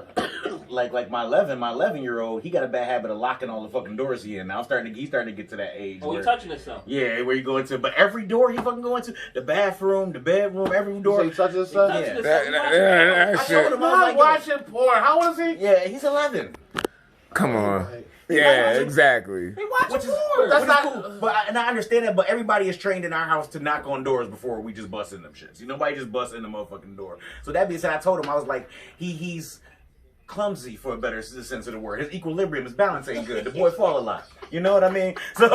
like my 11-year-old, he got a bad habit of locking all the fucking doors he in. Now he's starting to get to that age.
Oh,
where,
you touching himself?
yeah, where you go into, but every door he fucking go into, the bathroom, the bedroom, every
You
door.
say touch his son?
Yeah.
That
I
shit.
told him, I
I'm
was like,
watching porn. How old is he?
yeah, he's 11.
Come on. Yeah, exactly.
He watching
Which is,
porn.
That's
which is
not-
cool. But and I understand that, but everybody is trained in our house to knock on doors before we just bust in them shits. You know, nobody just busts in the motherfucking door. So that being said, I told him, I was like, he's clumsy, for a better sense of the word. His equilibrium, his balance ain't good. The boy fall a lot. You know what I mean? So,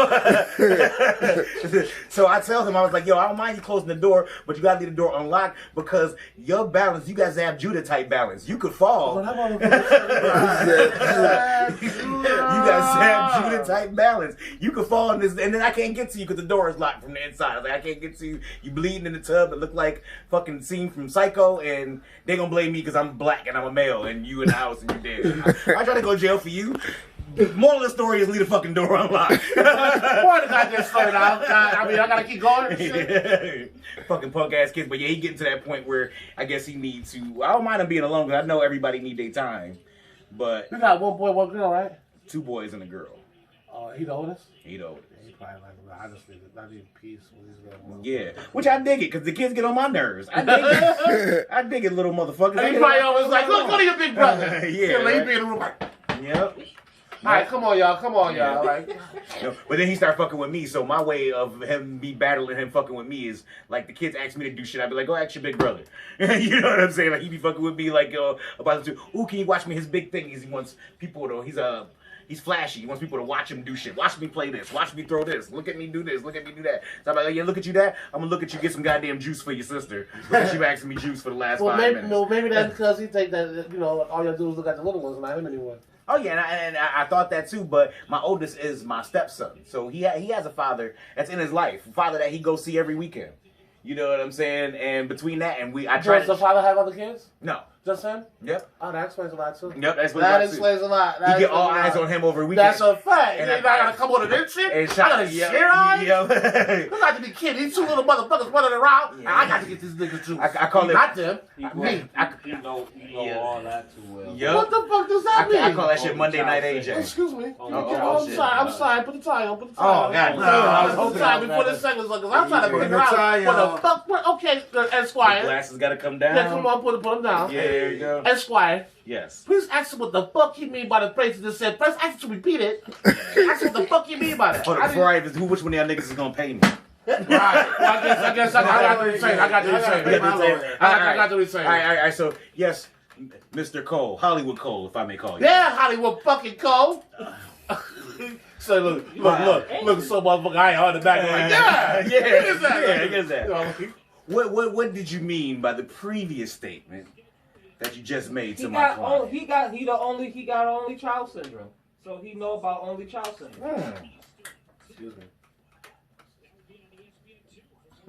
so I tell him, I was like, yo, I don't mind you closing the door, but you gotta leave the door unlocked because your balance, you guys have Judah type balance. You could fall. You guys have Judah type balance. You could fall in this, and then I can't get to you because the door is locked from the inside. I was like, I can't get to you. You bleeding in the tub. It look like fucking scene from Psycho, and they gonna blame me because I'm black and I'm a male, and you in the house and you dead. I try to go to jail for you. The moral of the story is leave the fucking door unlocked.
Porn got this started out. I mean, I gotta keep going. And shit.
Fucking punk ass kids, but yeah, he getting to that point where I guess he needs to. I don't mind him being alone because I know everybody need their time, but
You got one boy, one girl, right?
2 boys and a girl.
Oh, he the oldest?
He the oldest.
He probably like, I just need peace with these little
Yeah, which I dig it because the kids get on my nerves. I dig it. I dig it, little motherfuckers.
And he probably always like, look, go to your big brother.
Yeah,
Let
right.
be in the room like,
Yep.
all right, come on, y'all. Like,
You know, but then he started fucking with me, so my way of me battling him fucking with me is like the kids ask me to do shit, I'd be like, go ask your big brother. You know what I'm saying? Like he be fucking with me like about to, ooh, can you watch me? His big thing is he wants people to, he's flashy. He wants people to watch him do shit. Watch me play this. Watch me throw this. Look at me do this. Look at me do that. So I'm like, oh, yeah, look at you that. I'm gonna look at you get some goddamn juice for your sister because she been asking me juice for the last 5 minutes.
maybe that's because he think that all you do is look at the little ones, not him anymore.
Oh yeah, and I thought that too. But my oldest is my stepson, so he has a father that's in his life, a father that he goes see every weekend. You know what I'm saying? And between that and I try
Does the father have other kids?
No.
Just him?
Yep.
Oh, that explains a lot too.
Yep. That's what
That
it's
explains a lot.
You get all eyes on him over a weekend.
That's a fact.
And
And I gotta come on to this shit.
And
I gotta share eyes.
Yeah.
You got to be kidding. These 2 little motherfuckers running around. And I got to get this nigga too.
I call it.
Not them.
He
Me.
know all that too well.
Yup.
What the fuck does that mean?
I call that shit
Oh,
Monday Night
child
AJ.
Excuse me.
Oh,
I'm
shit.
sorry. I'm sorry. Put the tie on. Put the tie
Oh,
on.
God.
Put
No,
the
I was
tie
hoping
on
I was
before the seconds because I'm trying to
Put
figure
the
out
tie
what the
on.
fuck. Okay, Esquire.
Glasses gotta come down.
Yeah, come on, put them down.
Yeah, there you go.
Esquire.
Yes.
Please ask him what the fuck he mean by the phrase he just said. First, ask him to repeat it. Ask him what the fuck he mean by that.
Hold on, before I even, which one of y'all niggas is gonna pay me?
Right. Well, I guess I got to say. I got to say. I got to say.
All right. So yes, Mr. Cole, Hollywood Cole, if I may call you.
Yeah, Hollywood fucking Cole. So look, so motherfucker, I ain't on the back like, yeah,
Get that. What did you mean by the previous statement that you just made to my client?
He got only child syndrome. So he know about only child syndrome.
Excuse me.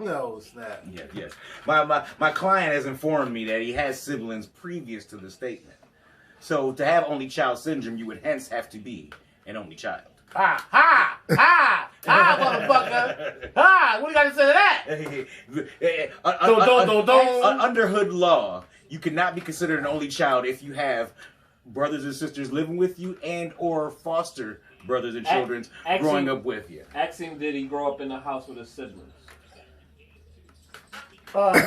No, snap.
Yes, yes. My client has informed me that he has siblings previous to the statement. So to have only child syndrome, you would hence have to be an only child.
Ha, ha, ha, ha, motherfucker. Ha, what do you got to say to that?
Under hood law, you cannot be considered an only child if you have brothers and sisters living with you and or foster brothers and children growing up with you.
Ask him, did he grow up in the house with his siblings?
Hold on.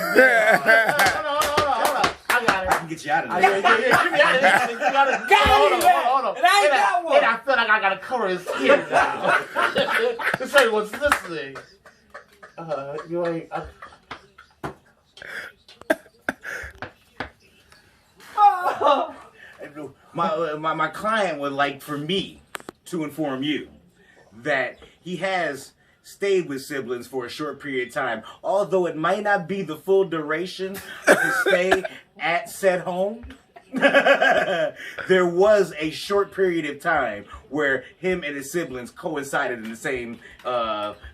I got it.
I can get you out of
Yeah,
there.
get me out of this. You gotta, hold on.
And I ain't got one.
And I feel like I gotta cover his skin now. Let's tell you what's this thing. You ain't.
My client would like for me to inform you that he has stayed with siblings for a short period of time, although it might not be the full duration of his stay at said home. There was a short period of time where him and his siblings coincided in the same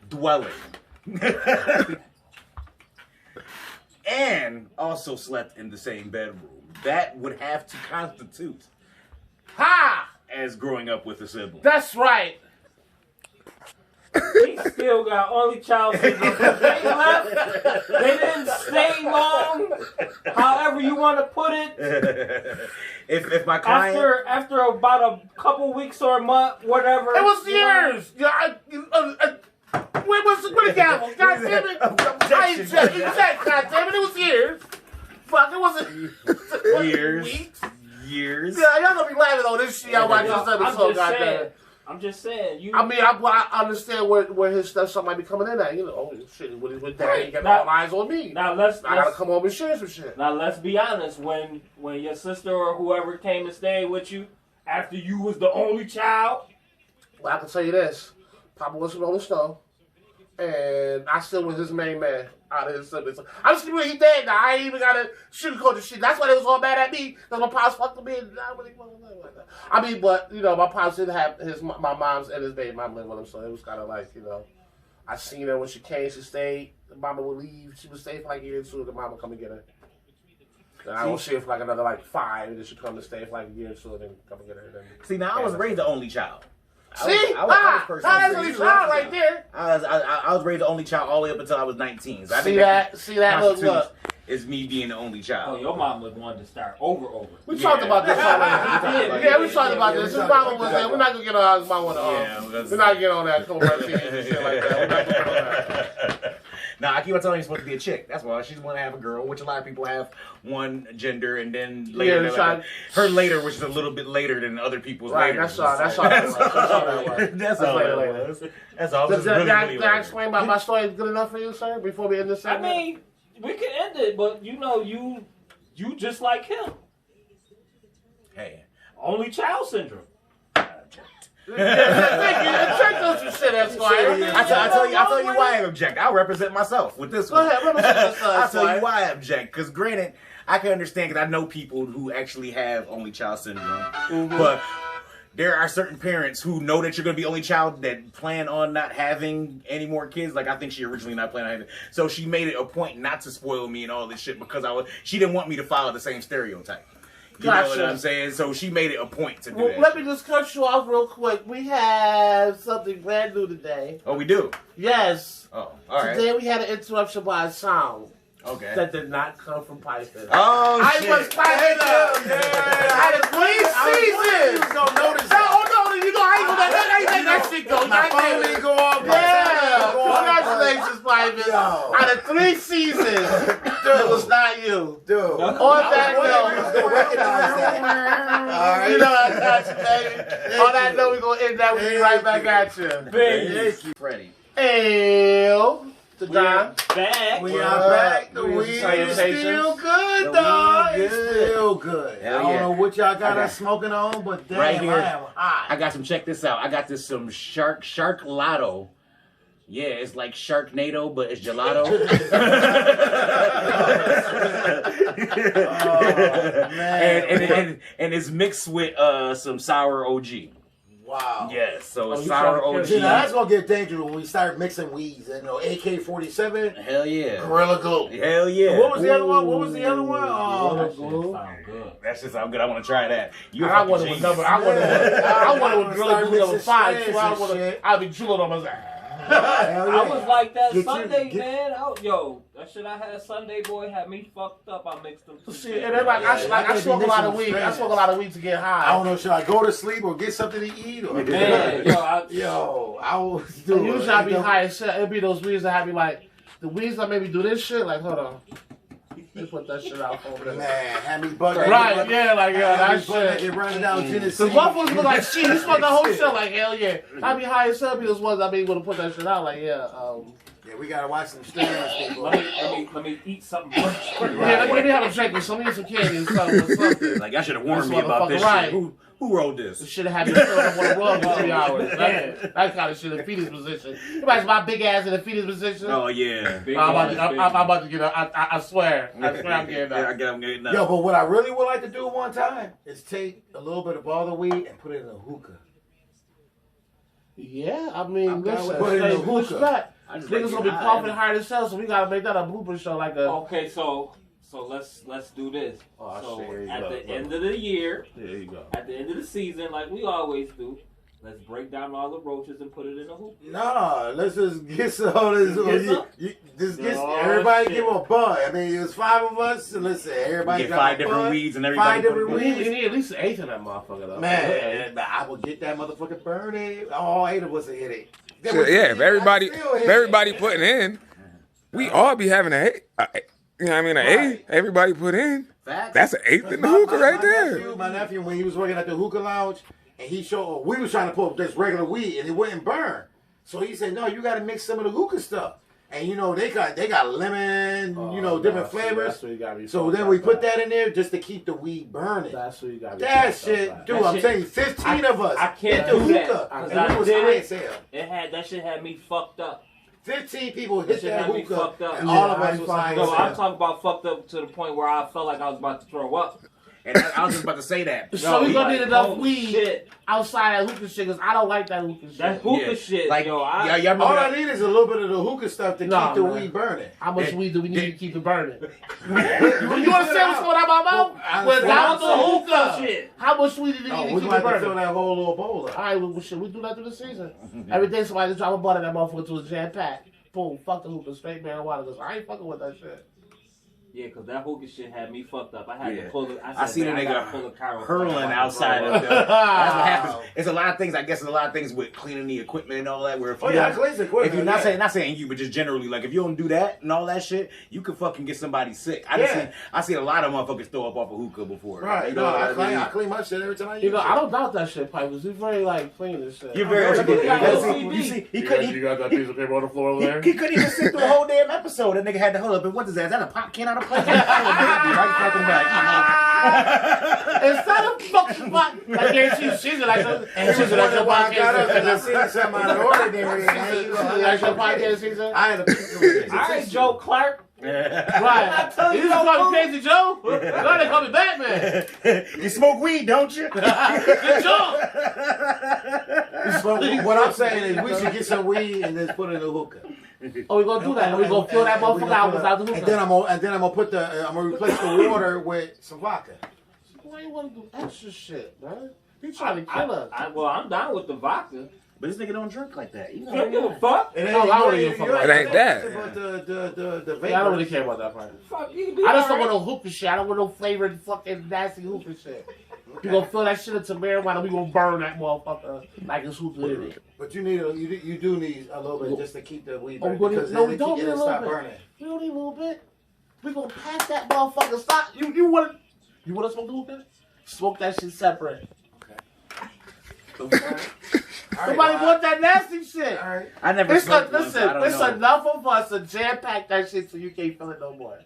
dwelling. And also slept in the same bedroom. That would have to constitute as growing up with a sibling.
That's right.
He still got only child syndrome. They left. They didn't stay long. However you want to put it.
If my client
After about a couple weeks or a month, whatever.
It was years. Where the gavel? God damn it. I eject. God damn it. It was years. Fuck, it wasn't
years,
weeks.
years.
Yeah, y'all gonna be laughing on this shit. Y'all watch this episode, goddamn.
I'm just saying. You.
I mean, I understand where his stuff might be coming in at. You know, oh shit, with that, he got all eyes on me.
Now
I gotta come home and share some shit.
Now let's be honest. When your sister or whoever came and stayed with you after you was the only child.
Well, I can tell you this: Papa wasn't on the stove, and I still was his main man out of his siblings. I'm just really dead now. I ain't even gotta sugarcoat the shit. That's why they was all mad at me because my pops fucked with me. And I really wasn't like that. I mean, but you know, my pops didn't have my mom's and his baby mom living with him, so it was kind of like, you know, I seen her when she came. She stayed. The mama would leave. She would stay for like a year or two. The mama would come and get her. Then I would see her for like another like 5, and then she'd come to stay for like a year or two, and then come and get her.
See, now I was raised the only child.
See? That's only child right there.
I was raised the only child all the way up until I was 19. So I
See
think
that? Look.
is me being the only child.
Oh, your mom was one to start over.
We talked about this already. Yeah, we talked about this. His mama was there. We're not gonna get on his mama. We're not gonna get on that co-parenting and shit like that. We're not gonna get on that.
Now, I keep on telling you, it's supposed to be a chick. That's why she's want to have a girl, which a lot of people have one gender, and then later, her later, which is a little bit later than other people's later.
That's all. That's all.
That's all. That's all.
Did I explain about my story good enough for you, sir? Before we end this segment?
I mean, we can end it, but you know, you just like him.
Hey,
only child syndrome.
Check those you shit, Esquire.
I tell you why I object. I'll represent myself with this one.
Go ahead, represent yourself.
I'll tell you why I object. Because granted, I can understand because I know people who actually have only child syndrome, but there are certain parents who know that you're going to be only child that plan on not having any more kids. Like I think she originally not planning on having, so she made it a point not to spoil me and all this shit because she didn't want me to follow the same stereotype. You know what I'm saying? So she made it a point to do that.
Let me just cut you off real quick. We have something brand new today.
Oh, we do?
Yes.
Oh, all right.
Today we had an interruption by a sound.
Okay.
That did not come from Python.
Oh, shit.
I was piping up. I had 3 seasons.
You gonna notice
that. No, you know, I ain't gonna let that shit go.
My phone didn't go off.
Yeah. Congratulations, Python. Out of 3 seasons, it was not you.
Dude.
On that note. You know I got you, baby. On that note, we're gonna end that. We'll be right back at you.
Thank
you, Freddie.
Ew.
We are back.
We are back. The weed is still good, dog. It's still good. I don't know what y'all got us smoking on, but damn,
right here,
I am hot.
I got some. Check this out. I got this some Shark Lotto. Yeah, it's like Sharknado, but it's gelato.
Oh, man.
And it's mixed with some sour OG.
Wow.
Yes, so
you
sour
trying to
OG.
See, now that's gonna get dangerous when we start mixing weeds. You know, AK-47,
Hell yeah.
Gorilla Glue.
Hell yeah.
What was the other one? What was the other one?
That
Oh,
shit sound good.
That shit sound good. I want to try that. You a
I
fucking
wanted with
genius.
number. I wanted with
Start
Gorilla Glue number
mixing
5.
strands
So I
and
would.
shit.
I'd be drooling on myself.
hell
I was like that
Get
Sunday,
you- get-
man. Yo, that shit I had Sunday, boy, had me fucked up. I mixed them. two
See,
shit.
and then like I
can't be
smoke a lot of
mixing
weed. I
strands.
smoke a lot of weed to get high.
I don't know. Should I go to sleep or get something to eat? Or
Man,
yo, I was
So
doing.
usually I be high as shit. It'd be those weeds that have me like the weeds that make me do this shit. Like, hold on, they put that shit out over there.
Man, had me butt.
Right? Yeah, like that shit.
It running down Tennessee.
Cause motherfuckers look like shit. You smoke the whole shit. Like hell yeah. I be high as hell. Be those ones I be able to put that shit out. Like yeah.
Yeah, we gotta watch some strands. people.
let me eat something first.
Yeah, let me have a drink with some candy or something.
Like, y'all should have warned
This
me about this
motherfucker
shit.
right.
Who wrote this?
Should have had me filled up on the rug for 3 hours. That kind of shit in fetus position. You imagine my big ass in a fetus position.
Oh, yeah.
I'm about to get a, I swear I'm getting
Yeah,
that.
I'm getting that.
Yo, but what I really would like to do one time is take a little bit of all the weed and put it in a hookah.
Yeah, I mean,
I'm down
listen,
with putting in
hey,
a
push
hookah.
back.
I just
Niggas
like
gonna be
getting
pumping
high.
hard as hell, so we gotta make that a blooper show like a.
Okay, so let's do this.
Oh,
So
shit, here you
at
go,
the
bro.
end of the year,
There you go.
at the end of the season, like we always do, let's break down all the roaches and put it in a hoop.
Nah, let's just get some of this.
Get some?
Just get
Oh,
everybody
shit.
give a bud. I mean, it was 5 of us. And listen, everybody
Get
got
5
a
different
bud,
weeds and everybody
5 different
put it
We
in.
need, we need at least 8 of that motherfucker though.
Man, I will get that motherfucker burning. All 8 of us will hit it. That was-
Yeah, if everybody,
I still hit
if everybody
it.
putting in, we all be having you know what I mean, an
Right.
8. Everybody put in.
Facts.
That's an 8th in the hookah right there.
My nephew, when he was working at the hookah lounge, and he showed, we was trying to put this regular weed, and it wouldn't burn. So he said, "No, you got to mix some of the hookah stuff." And you know they got lemon, different flavors. So then we put that in there just to keep the weed burning.
That's what you got.
That shit, dude.
That
I'm
shit-
telling you, 15 of us.
I can't
hit the
do that,
hookah,
'cause
and
I
we was
did
high
it.
as hell.
That shit had me fucked up.
15 people
That
hit
shit
that
had me
hookah,
fucked up.
and
Yeah,
all of
I
us
ain't
was high
fucking
as
No,
hell.
I'm talking about fucked up to the point where I felt like I was about to throw up.
And I was just about to say that.
So we gonna need enough
oh,
weed
shit.
outside that hookah shit because I don't like that hookah shit.
That hookah
Yeah.
shit,
Like,
yo,
y'all remember
All I
that?
need is a little bit of the hookah stuff to
Nah,
keep the
man.
weed burning.
How much
Yeah.
weed do we need to keep it burning?
You
You understand what's going on my mouth?
I
Without the
understand.
hookah
shit.
How much weed do we
Oh,
need
we're
to keep
gonna
it
have to fill
burning?
that whole little bowl up.
All right, well, shit, we do that through the season. Every day somebody just drop a butt in that motherfucker to a jam pack. Boom, fuck the hookah, straight marijuana. Cause I ain't fucking with that shit.
Yeah, because that hookah shit had me fucked up. I had
Yeah.
to pull it.
I seen a
"Man,
nigga
gotta pull a chiropractor
hurling
out the
outside
road."
of the. That's what happens. It's a lot of things. I guess it's a lot of things with cleaning the equipment and all that. Where if you
Oh yeah, I
don't-
cleanse the equipment.
if you're not saying you, but just generally, like if you don't do that and all that shit, you could fucking get somebody sick. I seen a lot of motherfuckers throw up off a hookah before.
Right,
You
no,
know what
I
mean?
clean my shit every time I use
You know,
it.
I don't doubt that shit, Pipe, because he's very, like, clean and shit.
You're very.
You got OCD.
You see, he couldn't.
got that piece of paper on the floor over there?
He couldn't even sit through a whole damn episode. That nigga had to hold up. And what is that? Is that a pop can out of plate? Right fucking back.
Instead of fucking pot, I guarantee you, she's like,
And
she's
she
like your
why I got up and I
podcast.
seen something out of the ordinary. and I ain't gonna-
Like your podcast season?
I had a piece of it.
All right, Joe Clark.
Right.
tell
You
you,
just call
Joe.
me Crazy Joe? No, they call me Batman.
You smoke weed, don't you?
Good job.
But what I'm saying is we should get some weed and just put it in a hookah.
Oh, we gonna do that. We gonna fill that motherfucker out without the
And then
hookah.
I'm gonna put I'm gonna replace the water with some vodka.
Why you wanna do extra shit, man? You trying to kill us.
Well, I'm down with the vodka.
But this nigga don't drink like that. You
I don't give a fuck.
It
Oh, I don't give a fuck about
It ain't that.
But the vapor.
Yeah, I don't really care about that part.
Fuck, you can be
I just don't
alright.
want no hookah shit. I don't want no flavored fucking nasty hookah shit. We gonna fill that shit into marijuana. We gonna burn that motherfucker like it's hookah in it.
But you do need a little bit just to keep the weed
Oh,
burning
we
because
no,
then
we don't need a
it'll
little
stop
bit.
burning.
We don't need a little bit. We gonna pass that motherfucker. Stop. You wanna smoke the hookah? Smoke that shit separate. Somebody want that nasty shit.
All right.
I never
It's
smoked one, so I don't
it's
know.
enough of us to jam pack that shit so you can't feel it no more.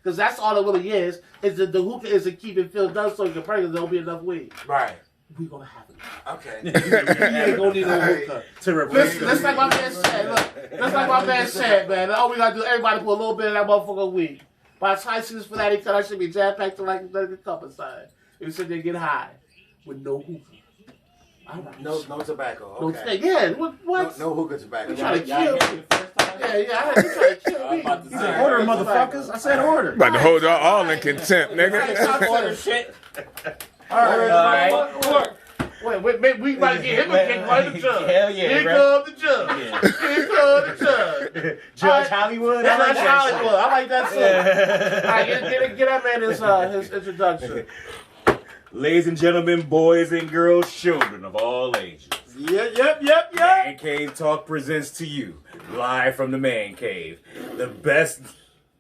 Because that's all it really is that the hookah is to keep it filled up so you can break it. There'll be enough weed.
Right.
We gonna have it.
Okay.
We ain't gonna need no hookah.
To replace
Listen, that's like my man said. Look, that's like my man said, man. All we gotta do, everybody put a little bit of that motherfucker weed. By the time he sees for that, he cut that should be jam packed to like a cup inside. And sit there and get high with no hookah.
No tobacco.
No,
Okay.
yeah, what?
No hookah tobacco.
You trying to
Y'all
kill
get
me?
it the first time?
Yeah, I heard you trying to kill me.
I'm about to
He
say,
said, order, motherfuckers. I said order.
About to hold y'all all in contempt, nigga.
Order shit.
All right.
Alright.
Wait, we might get him a kick by the judge.
Hell yeah,
Here
bro.
comes the judge.
Yeah.
Here comes the judge.
Judge Hollywood.
That's
I like
like
that shit.
Hollywood. I like that song. All right, get that man his introduction.
Ladies and gentlemen, boys and girls, children of all ages.
Yep.
Man Cave Talk presents to you, live from the Man Cave, the best.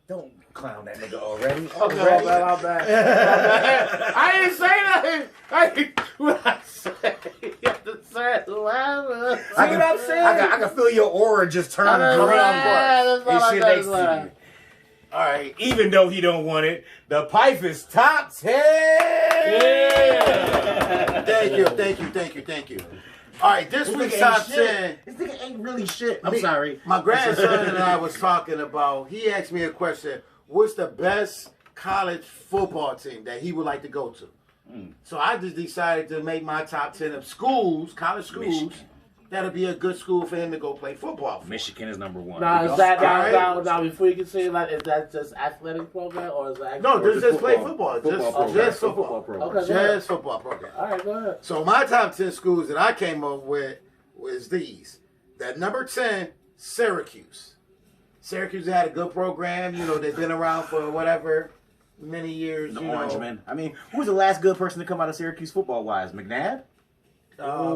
Don't clown that nigga already.
Okay, my bad. I didn't say nothing. I said, you have to say it louder.
See what I'm saying? I can feel your aura just turn
That's
around.
not
And
like
shit
that,
next
that's
to
not.
you. All right, even though he don't want it, the pipe is top 10.
Yeah.
Thank you. All right, this
This
week's
nigga
top
ain't shit.
10.
This nigga ain't really shit. I'm
Me-
sorry.
My grandson and I was talking about, he asked me a question, what's the best college football team that he would like to go to? So I just decided to make my top 10 of schools, college schools,
Michigan.
that'll be a good school for him to go play football for.
Michigan is number one.
Now, is that
All right.
now before you can say like, is that just athletic program or is that
No,
actual-
this just play
football.
football.
Football program.
Just football.
program.
Okay, go ahead.
Just football program.
All right, go ahead.
So my top 10 schools that I came up with was these. That number 10, Syracuse. Syracuse had a good program. You know, they've been around for whatever, many years.
The
you
Orange
know.
Man. I mean, who was the last good person to come out of Syracuse football wise? McNabb?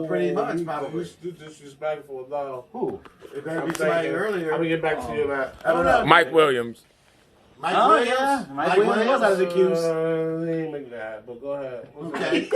Pretty much, probably.
You disrespectful, no.
Who?
It better be somebody earlier.
I'm gonna get back to you, man.
I don't know.
Mike Williams.
Mike
Oh,
Williams?
yeah. Mike Williams was out of the Syracuse.
He ain't make that, but go ahead.
Okay.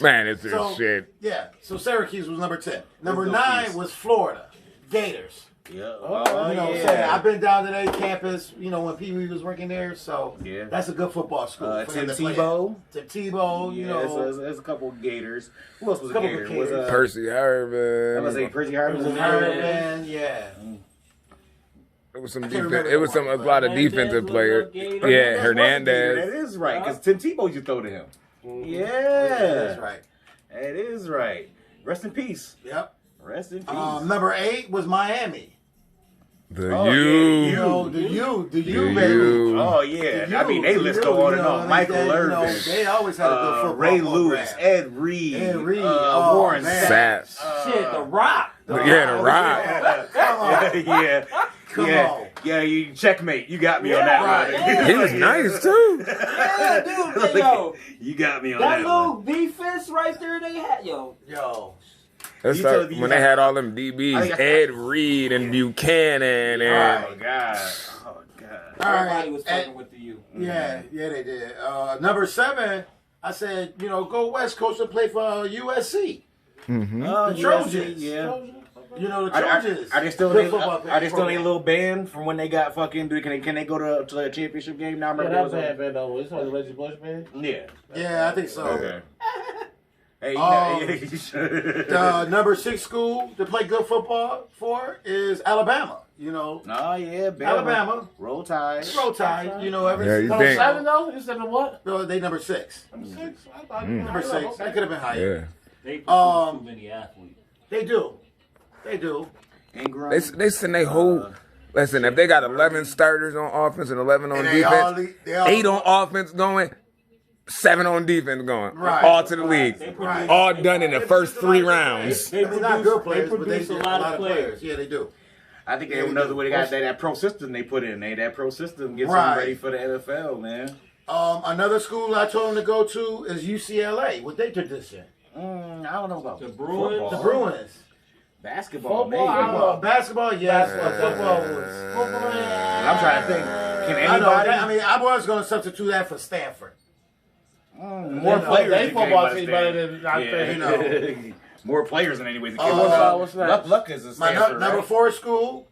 Man, it's this
So-
shit.
Yeah. So Syracuse was number 10. Number
Let's go,
9
please.
was Florida. Gators.
Yeah.
You know what I'm saying?
yeah.
I've been down to their campus, you know, when Pee Wee was working there. So
Yeah.
that's a good football school. for
Tim
them to play
Tebow.
at. Tim Tebow, you
Yeah,
know.
there's a couple of Gators. Who else was a
Couple
Gator?
of
Was
Gators.
Percy
I was gonna say
Harvin.
Percy Harvin was a
Herman.
Gator.
Man, yeah.
It was some
can't
defense.
remember
It was
that
some a
one,
lot of
Hernandez
defensive
was a
players.
Gator.
Yeah,
That
Hernandez.
is right, because Tim Tebow used to throw to him. Yeah.
That's right.
It is right. Rest in peace.
Yep.
Rest in peace.
Number 8 was Miami.
The
Oh, yeah,
U.
You know, the U,
The
baby.
U.
Oh yeah,
The
I mean
U,
they list
the
go
U,
on
you
and
know,
on. Michael
they,
Irvin,
you know, they always had a good football
Ray
program.
Lewis, Ed Reed,
Ed Reed. Oh,
Warren
man.
Sapp.
Shit, The Rock.
Yeah, the Rock.
Come on.
yeah,
Come
yeah,
on.
yeah. You checkmate. You got me on that
right.
one.
Yeah.
He was nice too.
Yeah, dude, yo.
You got me on
That
that
little
one.
defense right there they had, yo.
Yo.
That's
You
like
told me you
when they
had-
had all them
I
DBs,
think
Ed Reed and Buchanan and
Oh god. Oh god.
All right.
Everybody was fucking
And-
with the U.
Yeah, they did. Number 7, I said, you know, go West Coast and play for USC.
The
Trojans.
Yeah.
You know, the
Are
Trojans.
they still
Good
in
football
are they still in a
program.
little band from when they got fucking? Can they go to the championship game now?
Yeah,
Remember
that was
there was
bad, though. It's on the Reggie Bush, man.
yeah.
Yeah, I think so.
Okay. Hey, you
Number 6 school to play good football for is Alabama. You know,
Oh yeah, Bama.
Alabama.
Roll Tide.
Roll Tide. You know, every
Yeah, you
Number
think-
7, though? You said the what?
No, they number 6.
Number 6? I thought
Number 6. That could have been higher.
yeah.
They produce
Um,
too many athletes.
They do. They do.
Ingram.
They send they whole. Listen, if they got 11 starters on offense and 11 on
And they all
defense,
they all-
8 on offense going, 7 on defense going,
Right.
all to the league,
They produce,
Right.
all done in the first 3 rounds.
They
They're not good players,
they
but they
produce
did
a lot of players.
Yeah, they do.
I think they another way they got that pro system they put in. That pro system gets
Right.
them ready for the NFL, man.
Another school I told them to go to is UCLA. What they tradition?
I don't know about
The Bruins.
football.
The Bruins.
Basketball, maybe.
Football, I don't know.
Basketball, yes. But football was.
Football,
I'm trying to think. Can
I know.
anybody?
I mean, I was going to substitute that for Stanford.
more
They
players.
they
than
football
came
team
out of
better than I
Stanford.
think.
Yeah. More players than anyways.
what's that?
Luck is a
My
Stanford,
number
right?
4 school,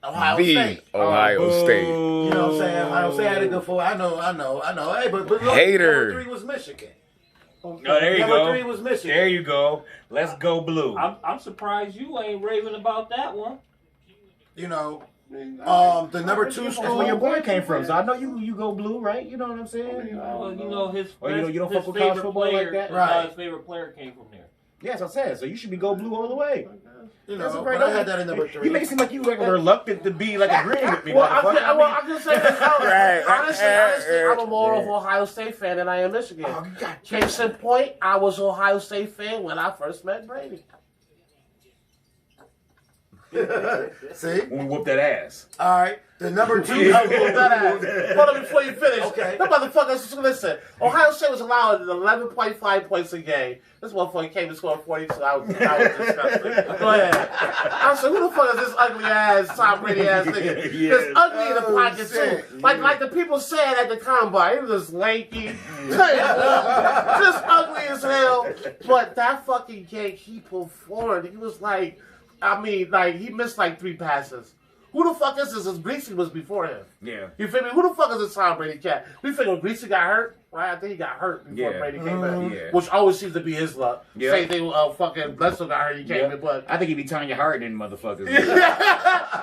Ohio
The
State.
Ohio State.
You know what I'm saying? Ohio State had a good 4. I know. Hey, but look,
Hater.
number 3 was Michigan.
Oh, there you
Number
go.
3 was Michigan.
There you go. Let's go blue.
I'm surprised you ain't raving about that one.
You know, the number 2
That's where your
school.
boy came from, so I know you go blue, right? You know what I'm saying?
Well, you know his,
Oh, you don't
his
fuck with college
favorite
football like
player,
that?
Right.
his favorite player came from there.
Yes, I said. So you should be go blue all the way.
You
That's a
know,
great
but I had that in number 3.
You make it seem like you like reluctant to be like agreeing with me.
Well,
motherfucker.
I can say this.
Right.
Honestly, I'm a more of Ohio State fan than I am Michigan.
Oh, God.
Case in point, I was an Ohio State fan when I first met Brady.
See?
When we whoop that ass.
All right. The number 2
Hold on before you finish.
Okay.
The motherfuckers, listen. Ohio State was allowed 11.5 points a game. This motherfucker came to score 42. I was disgusted. Go ahead. I said, who the fuck is this ugly ass, Tom Brady ass nigga?
Yeah.
It's ugly in the pocket
shit.
too. Like the people said at the combine, he was just lanky, just ugly as hell. But that fucking game, he performed. He was like, he missed like 3 passes. Who the fuck is this? This Greasy was before him.
Yeah.
You feel me? Who the fuck is this Tom Brady cat? We figure Greasy got hurt, right? I think he got hurt before
Yeah.
Brady came in,
Yeah.
which always seems to be his luck.
Yeah.
Same thing. Fucking Bledsoe got hurt. He came in, but
I think he be Tanya Hardin, motherfuckers.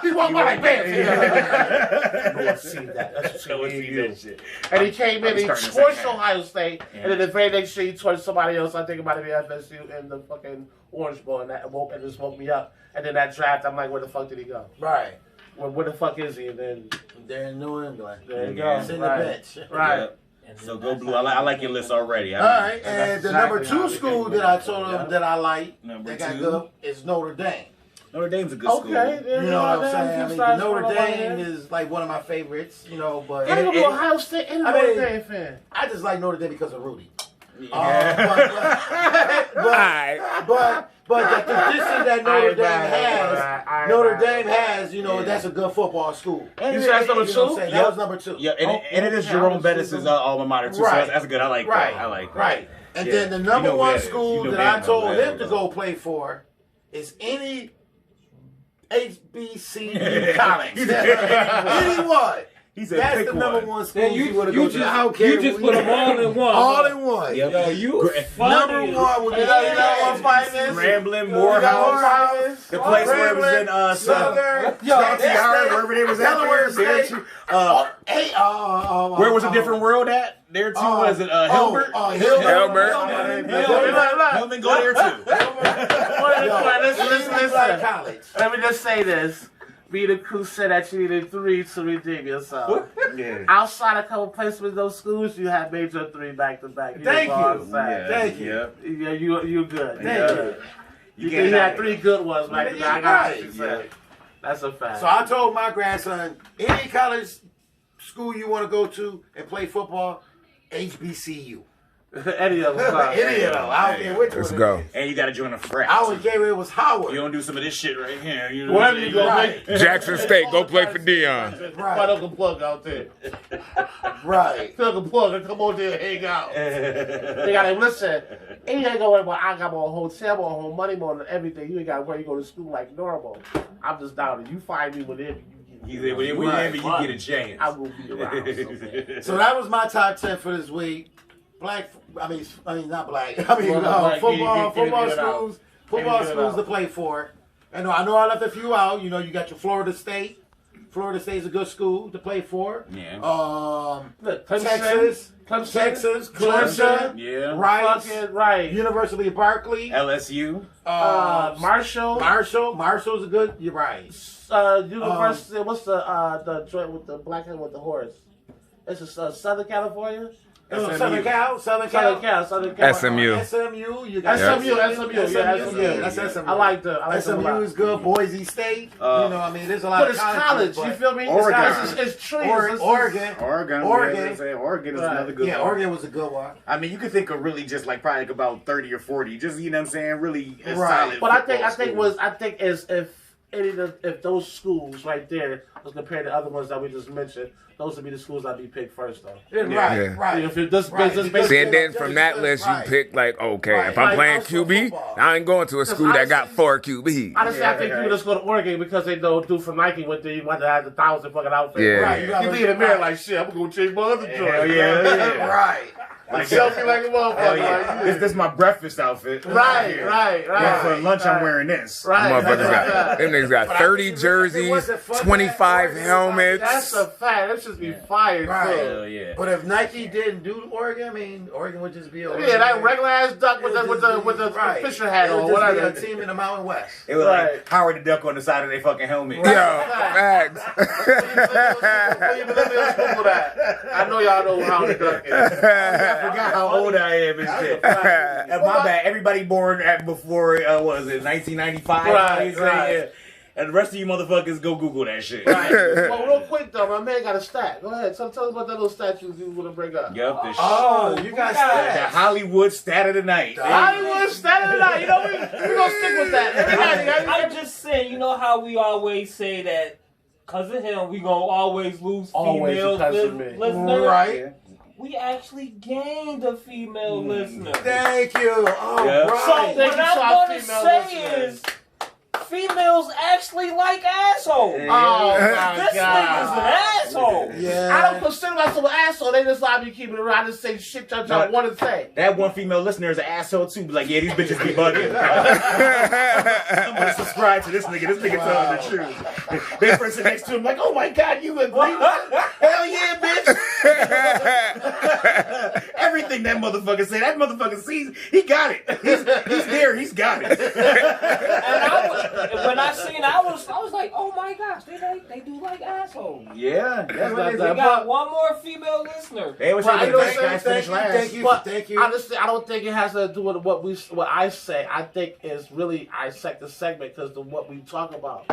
he walked by like bam.
No
one seen that. That's
No one
what
seen
you
that shit.
And he came in,
I'm
he
starting to
torched
second half.
Ohio State,
Yeah.
and then the very next year he torched somebody else. I think it might have been FSU and the fucking Orange Bowl, and it just woke me up. And then that draft, I'm like, where the fuck did he go?
Right.
Where the fuck is he? And then
They're in New England.
there you
Yeah.
go.
It's in
Right.
the bench.
Right.
Yep. So go blue. I like your list already.
All right, and
that's
the
exactly
number
how
2
we
school
came
that I
with
told
it,
them
yeah.
that I like,
Number
that got
2.
good, is Notre Dame.
Notre Dame's a good
Okay.
school.
There
You know what I'm
go.
saying? I
Few
mean,
stars
Notre
from
Dame
Ohio.
is like one of my favorites, you know, but
I don't
it-
know Ohio State and
I
Notre
mean-
Dame fan.
I just like Notre Dame because of Rudy.
Alright.
But the tradition that Notre Dame has, Notre Dame has, you know,
Yeah.
that's a good football school.
You said that's number
You know what I'm
2?
saying?
Yep.
That was number 2.
Yeah, and it is Jerome Bettis' alma mater too.
Right.
So that's good. I like
Right,
that. I like that.
right. And
Yeah.
then the
You
number
know who
1
that is.
school
You know
that I
damn
told
well
him
that
to go play for is any HBCU college. Anyone.
He said
That's
pick
the
one.
number 1 school
Yeah,
you want to
you
go to. I don't care.
you just put them all in one.
All in one.
Yep.
Yo, you funny.
Number 1 would be
You know what fight is?
Grambling,
You know what
Morehouse,
fight is?
the place where it was in
Southern,
Chauncey Howard, wherever they was at
Delaware
there.
State.
Where was a different world at? There too was it Hilbert?
Hilbert.
Hillman, go there too.
Listen.
College.
Let me just say this. Be the crew said that you needed 3 to redeem yourself.
Yeah.
Outside a couple placements in those schools, you had major 3 back to back.
Thank
know what
you.
I'm saying?
Thank you.
Yep.
Yeah, you good.
Thank you.
You think he had 3 good ones back to back. I got what you said. That's a fact.
So I told my grandson, any college school you want to go to and play football, HBCU.
Any of them.
Any of them. I don't care which
Let's
one.
go.
It is.
And you gotta join a frat.
I don't care if it was Howard.
You don't do some of this shit right here. You know
Wherever you go,
Right.
Jackson State, go play for Dion.
Why don't you plug out there?
Right.
Plug a plug and come on there and hang out. They gotta listen. And you ain't gonna worry about I got my own hotel, my own money, my own everything. You ain't gotta worry. You go to school like normal. I'm just down there. You find me whenever
He
you
said, whenever you get a chance.
I will be around.
So that was my top 10 for this week. I mean not black.
Black.
Football
Get it out.
schools. Football
Get it
schools
out.
to play for. And I know I left a few out. You know, you got your Florida State. Florida State is a good school to play for.
Yeah.
Look, Clemson,
Texas,
Clemson,
Texas,
Georgia,
Clemson,
Yeah.
Rice,
fucking right.
University of Berkeley,
LSU.
Marshall,
Marshall's a good. You're right.
University. What's the joint with the black and with the horse? It's Southern California.
Southern Cal.
Southern Cal.
SMU.
SMU. You got
SMU.
Yeah,
That's
that's
SMU.
SMU.
I like them. a
SMU
lot.
is good. Boise State. You know, I mean, there's a lot
But
of
it's
colleges,
college. You
but-
feel me?
Oregon.
It's trees. It's-
Oregon.
Oregon.
Oregon.
Yeah, Oregon is
Right.
another good
Yeah,
one.
Oregon was a good one.
I mean, you could think of really just like probably like about 30 or 40. Just, you know what I'm saying? Really a
Right.
solid
But I
football
think is if those schools right there was compared to other ones that we just mentioned, those would be the schools I'd be picked first though.
Right,
Yeah.
right.
If it just
Right.
just
Because-
See, and then from that list, you
Right.
pick like, okay,
Right.
if I'm
Like,
playing
also
QB,
football.
I ain't going to a school that got 4 QBs.
Honestly, I think
right.
people just go to Oregon because they know dude from Nike went there. You want to have 1,000 fucking outfits.
Yeah.
Right,
You
gotta-
be in the mirror like shit. I'm gonna change my other joint.
Hell yeah.
Right.
Like,
Selfie like a
hell
motherfucker.
yeah.
Like,
This my breakfast outfit.
right.
Yeah, for lunch, I'm wearing this.
Right.
Them niggas got 30 jerseys, 25 helmets.
That's a fact. That should be fired,
Right.
too.
Hell yeah.
But if Nike didn't do Oregon, I mean, Oregon would just be a
Yeah, that regular ass duck with the
Right.
Fisher hat
It
on,
would just be
whatever.
a team in the Mountain West.
It was
Right.
like Howard the Duck on the side of their fucking helmet.
Yo, facts.
I know y'all know how the duck is.
I forgot how old I am and shit. My bad. Everybody born before, what was it, 1995?
Right.
Yeah. And the rest of you motherfuckers go Google that shit.
Right. Well, real quick though, my man got a stat. Go ahead. Tell us about that little statue you want to bring up.
Yup, the
Oh, you got
the
stats.
Hollywood stat of the night.
Hollywood stat of the night. You know, we gonna stick with that. Everybody,
I'm just saying, you know how we always say that because of him, we gonna always lose
Always
female
because of me.
listeners.
Right.
We actually gained a female listener.
Thank you. Oh,
Yeah.
right.
So
Thank
what
you,
I'm
South
gonna
female
say
listeners.
is, females actually like assholes.
Yeah.
Oh my
This nigga's
god.
an asshole.
Yeah.
I don't consider myself an asshole. They just let me keep it around and say shit that y'all want to say.
That one female listener is an asshole too. Be like, yeah, these bitches be bugging. I'm gonna subscribe to this nigga. This nigga telling the truth. They person next to him like, oh my god, you agree? Hell yeah, bitch. Everything that motherfucker say, that motherfucker sees, he got it. He's there. He's got it.
And when I seen, I was like, oh my gosh, they do like assholes.
Yeah, that's what
We
they
got one more female listener.
They always
Well,
say
you
the
know
bad
what I'm
guys
saying?
finish last.
Thank you.
But
Thank you.
honestly, I don't think it has to do with what I say. I think it's really dissect the segment because of what we talk about.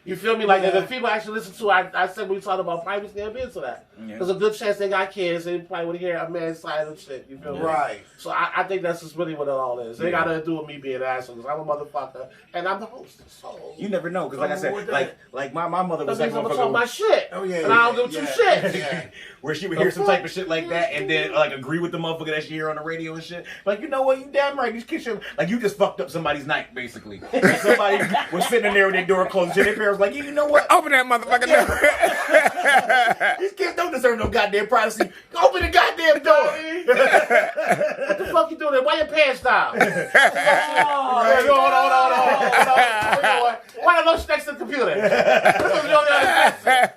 You feel me? Like,
Yeah.
if people actually listen to I said we talked about privacy, they'll be into that.
Yeah.
There's a good chance they got kids. They probably would hear a man's side of shit. You feel me?
Right.
So I think that's just really what it all is. They
Yeah.
got to do with me being an asshole because I'm a motherfucker and I'm the host. So
You never know, because like I
What
said,
that?
like my mother
that
was like
means I'm gonna talk my
motherfucker,
shit.
Oh, yeah,
And I don't give
yeah,
two shits.
yeah.
where she would hear some type of shit like that and then like agree with the motherfucker that she hear on the radio and shit. Like, you know what, you damn right, these kids should, like, you just fucked up somebody's night, basically. Like, somebody was sitting in there with their door closed and their parents was like, yeah, you know what?
Open that motherfucker door.
These kids don't deserve no goddamn privacy. Open the goddamn door.
What the fuck you doing there? Why your pants down?
Oh,
Hold on. Why the lotion next to the computer?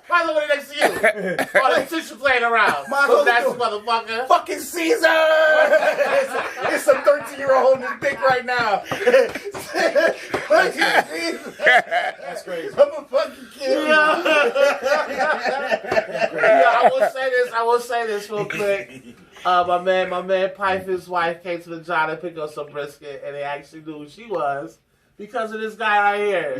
Why the one next to you? All the tissue playing around.
Michael,
That's motherfucker.
Fucking Caesar! It's some 13-year-old holding his dick right now.
That's crazy.
I'm a fucking kid.
I will say this real quick. My man Pipe, his wife came to the job to pick up some brisket, and they actually knew who she was because of this guy right here.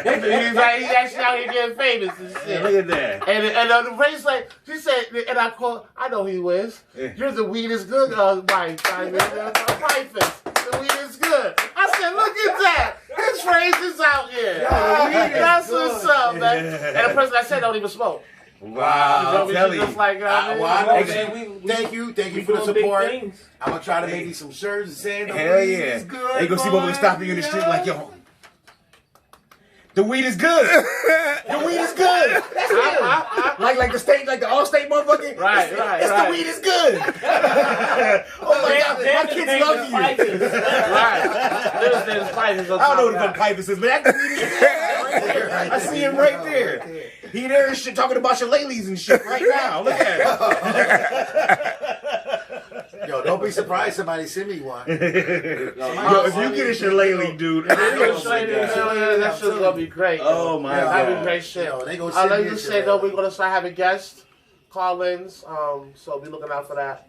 He's actually out here getting famous and shit.
Look at that.
And the race like she said, and I quote, I know who he is. You're the weed is good, wife. I mean, the weed is good. I said, look at that. His phrase is out here. That's what's up, man. And the person I said don't even smoke.
Wow, I'm telling you.
Just like,
Well, I know,
man,
thank you for the
doing big
support.
things.
I'm gonna try to make you some shirts and saying the
Hell
weed
yeah.
is good.
They gonna see what we stopping you in the street like, yo, the weed is good. The weed is good. That's it. Like the state, like the all-state motherfucker.
Right,
It's
right.
the weed is good. Oh my God, my kids love you.
Right. There's fighters on
I don't know
top
what
of
the fuck
that.
Pipus is, but that weed is good. Right there. I see him right there. He there and shit talking about shillelaghs and shit right now. Look at him.
Yo, don't be surprised somebody send me one.
Yo, if you get a shillelagh, dude.
That shit's gonna be great.
Oh my
That'd be
God.
great shit.
Yo, they gonna
I'll
send
let
me
you
a
say
shit.
though, we're gonna start having guests, call-ins. So be looking out for that.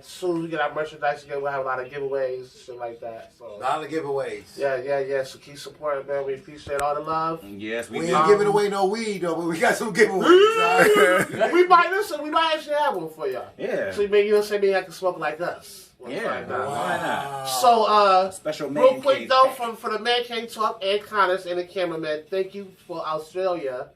Soon as we get our merchandise again, we'll have a lot of giveaways, shit like that.
A
So
lot of giveaways.
yeah. So keep supporting, man. We appreciate all the love.
Yes,
We
we
ain't
do.
giving away no weed though, but we got some giveaways. All right?
we might actually have one for y'all.
Yeah.
So maybe you'll say maybe I can smoke like us. We'll
Yeah.
find out.
Why not?
So
Special
real
man
quick
cave
though,
pack.
for the Man Cave Talk and Connors and the cameraman, thank you for Australia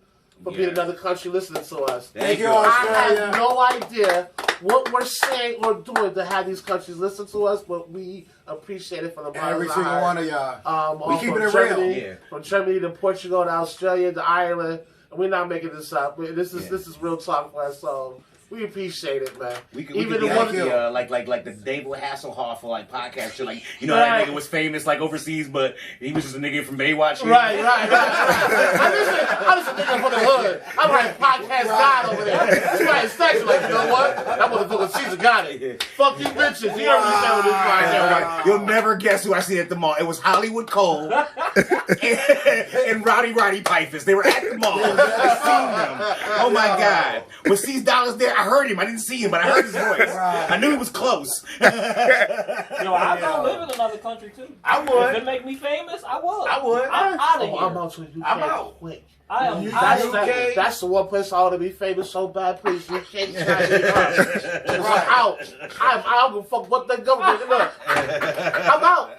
for being
Yes.
another country listening to us.
Thank you,
I
Australia.
have no idea what we're saying or doing to have these countries listen to us, but we appreciate it from the bottom
Every
of our
single
heart.
one of y'all. We
all
keeping
from
it real.
Germany,
Yeah.
From Germany to Portugal to Australia to Ireland. And we're not making this up. This is real talk for us. So We appreciate it, man.
We could
Even
be
the
like,
one
like the David Hasselhoff or like podcast shit. Like, you know, that nigga was famous like overseas, but he was just a nigga from Baywatch.
Right. I listen to niggas from the hood. I'm like podcast god over there. That's why it's sexy. Like, you know what? That motherfucker Caesar got it. Fuck you bitches. You heard me say with this podcast.
You'll never guess who I seen at the mall. It was Hollywood Cole and Roddy Pifus. They were at the mall. I seen them. Oh my God. Was C's Dollars there? I heard him. I didn't see him, but I heard his voice. I knew he was close.
Yo, I'd go live in another country too.
I would.
If it make me famous, I would.
I would.
I'm out of here.
I'm out to the UK.
I'm out.
Quick.
I am
That's,
out.
that's the one place I want to be famous so bad, please. You can't try to I'm out. I don't give a fuck what the government look. I'm out.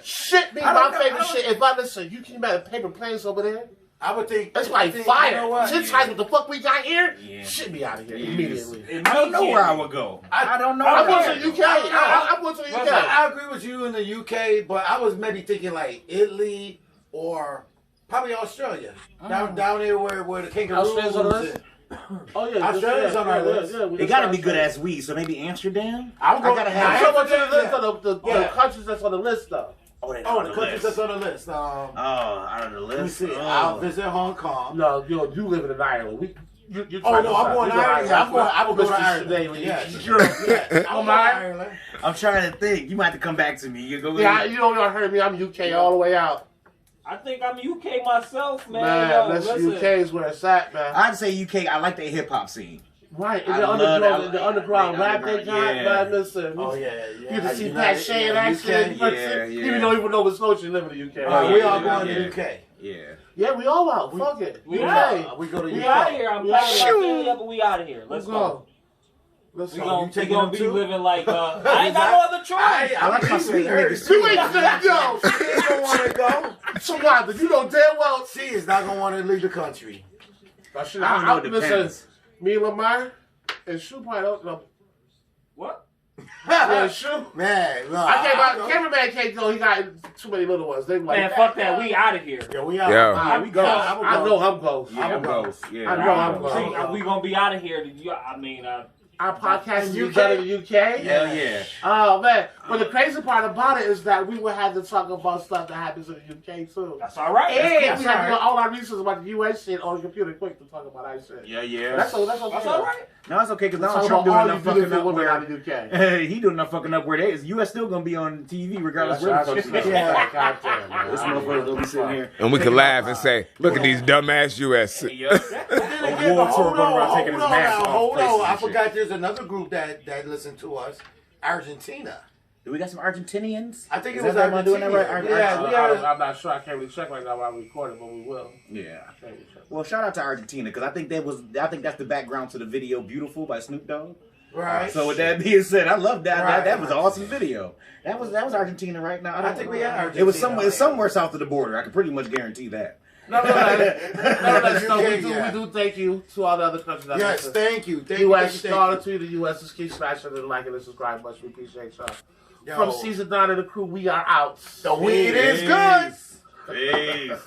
Shit be my favorite shit. If I listen, you can make paper planes over there.
I would think
That's like
you
fire.
know what?
Shit times what the fuck we got here.
Yeah.
Shit be out of here
Yeah.
immediately.
I don't know where I would go.
I don't know.
I'm going to the UK. I'm going to the UK.
I agree with you in the UK, but I was maybe thinking like Italy or probably Australia. Down there where the kangaroos.
Australia's on the list? Oh yeah,
Australia's on our list.
They gotta be good ass weed, so maybe Amsterdam.
I'm going
gotta
to
have-
I'm talking about the list of the countries that's on the list though.
Oh, they
Oh, the countries that's on the list.
out of the list.
Let me see.
Oh.
I'll visit Hong Kong.
No, you live in Ireland. You
Oh no, I'm going to Ireland. I will go to Ireland.
Yes.
Europe. Yeah, I'm going to
Alright.
Ireland.
I'm trying to think. You might have to come back to me. You go.
Yeah, you know y'all heard me. I'm UK all the way out.
I think I'm UK myself, man.
Man,
Yo,
that's
listen.
UK is where it's at, man.
I'd say UK. I like the hip hop scene.
Right, in
I
the
love
underground,
that.
the underground
The
rap they got,
underground,
man. Listen,
Oh yeah,
you
yeah.
get to see
United-
Pat Shea and
yeah,
action.
UK.
Yeah.
Even though even Nova Scotia live in the UK.
Oh,
We
yeah,
all
yeah,
going to
yeah.
UK.
Yeah.
Yeah, we all out. Fuck it.
We
UK.
out.
We go to
We
UK.
out of here. I'm packing my
Shoot.
family up and we out of here. Let's go.
Let's
We
go.
gonna,
You taking
we gonna
them
be
too?
living like I ain't got no other choice.
I like my sweet niggas.
You ain't said yo.
She don't want to go.
So what? You know damn well.
She is not going to want to leave the country.
I should.
I don't know, it
Listen,
depends.
me and Lamar and Shoe probably don't know.
What?
Yeah, Shoe.
Man, no,
I can't.
I
My cameraman can't go. He got too many little ones. They like.
Man, fuck that. We out of here.
Yeah, we out.
Yeah.
Yeah, we go.
I know I'm close.
Yeah, I'm close. Yeah.
I know I'm
See,
close.
we gonna be out of here. I mean,
Our podcast is
UK?
better than UK.
Hell yeah.
Oh man! But the crazy part about it is that we will have to talk about stuff that happens in the UK too.
that's all right.
And
That's
we
all
have to do
right.
all our research about the US shit on the computer quick to talk about our shit.
Yeah, yeah.
That's okay.
That's all right.
No, it's okay because
Talk
Donald Trump
about
doing
all
enough
you
fucking
beautiful
up
women out
where
of the UK.
he doing enough fucking up where they is. U.S. still gonna be on TV regardless
That's
where the
right.
fuck you
Yeah.
go.
Goddamn, man.
This motherfucker gonna be sitting here.
And we can laugh and say, look at these dumbass US.
Yup.
Then
A
again,
war
but
tour
hold
going around
on,
taking his
hold on,
mask
now,
off
hold
places
on.
and
I
shit.
forgot there's another group that listened to us, Argentina.
Do we got some Argentinians?
I think it
Is
was
that am I doing that right?
Argentina. Yeah, we are.
I'm not sure. I can't really check right now while we recording, but we will.
Yeah.
I can't really check.
Well, shout out to Argentina because I think that's the background to the video "Beautiful" by Snoop Dogg.
Right.
So with that being said, I love that.
Right.
That was an awesome video. That was Argentina right now.
I think we had Argentina.
It was somewhere south of the border. I can pretty much guarantee that.
No, that's no.
UK,
We
yeah.
do thank you to all the other countries. That
Yes,
listen.
thank you. Thank you.
U.S.
Thank
started
you.
to the U.S. Just keep smashing and liking and subscribe much. We appreciate y'all.
Yo,
From Season 9 of the crew, we are out.
the weed is good.
Peace.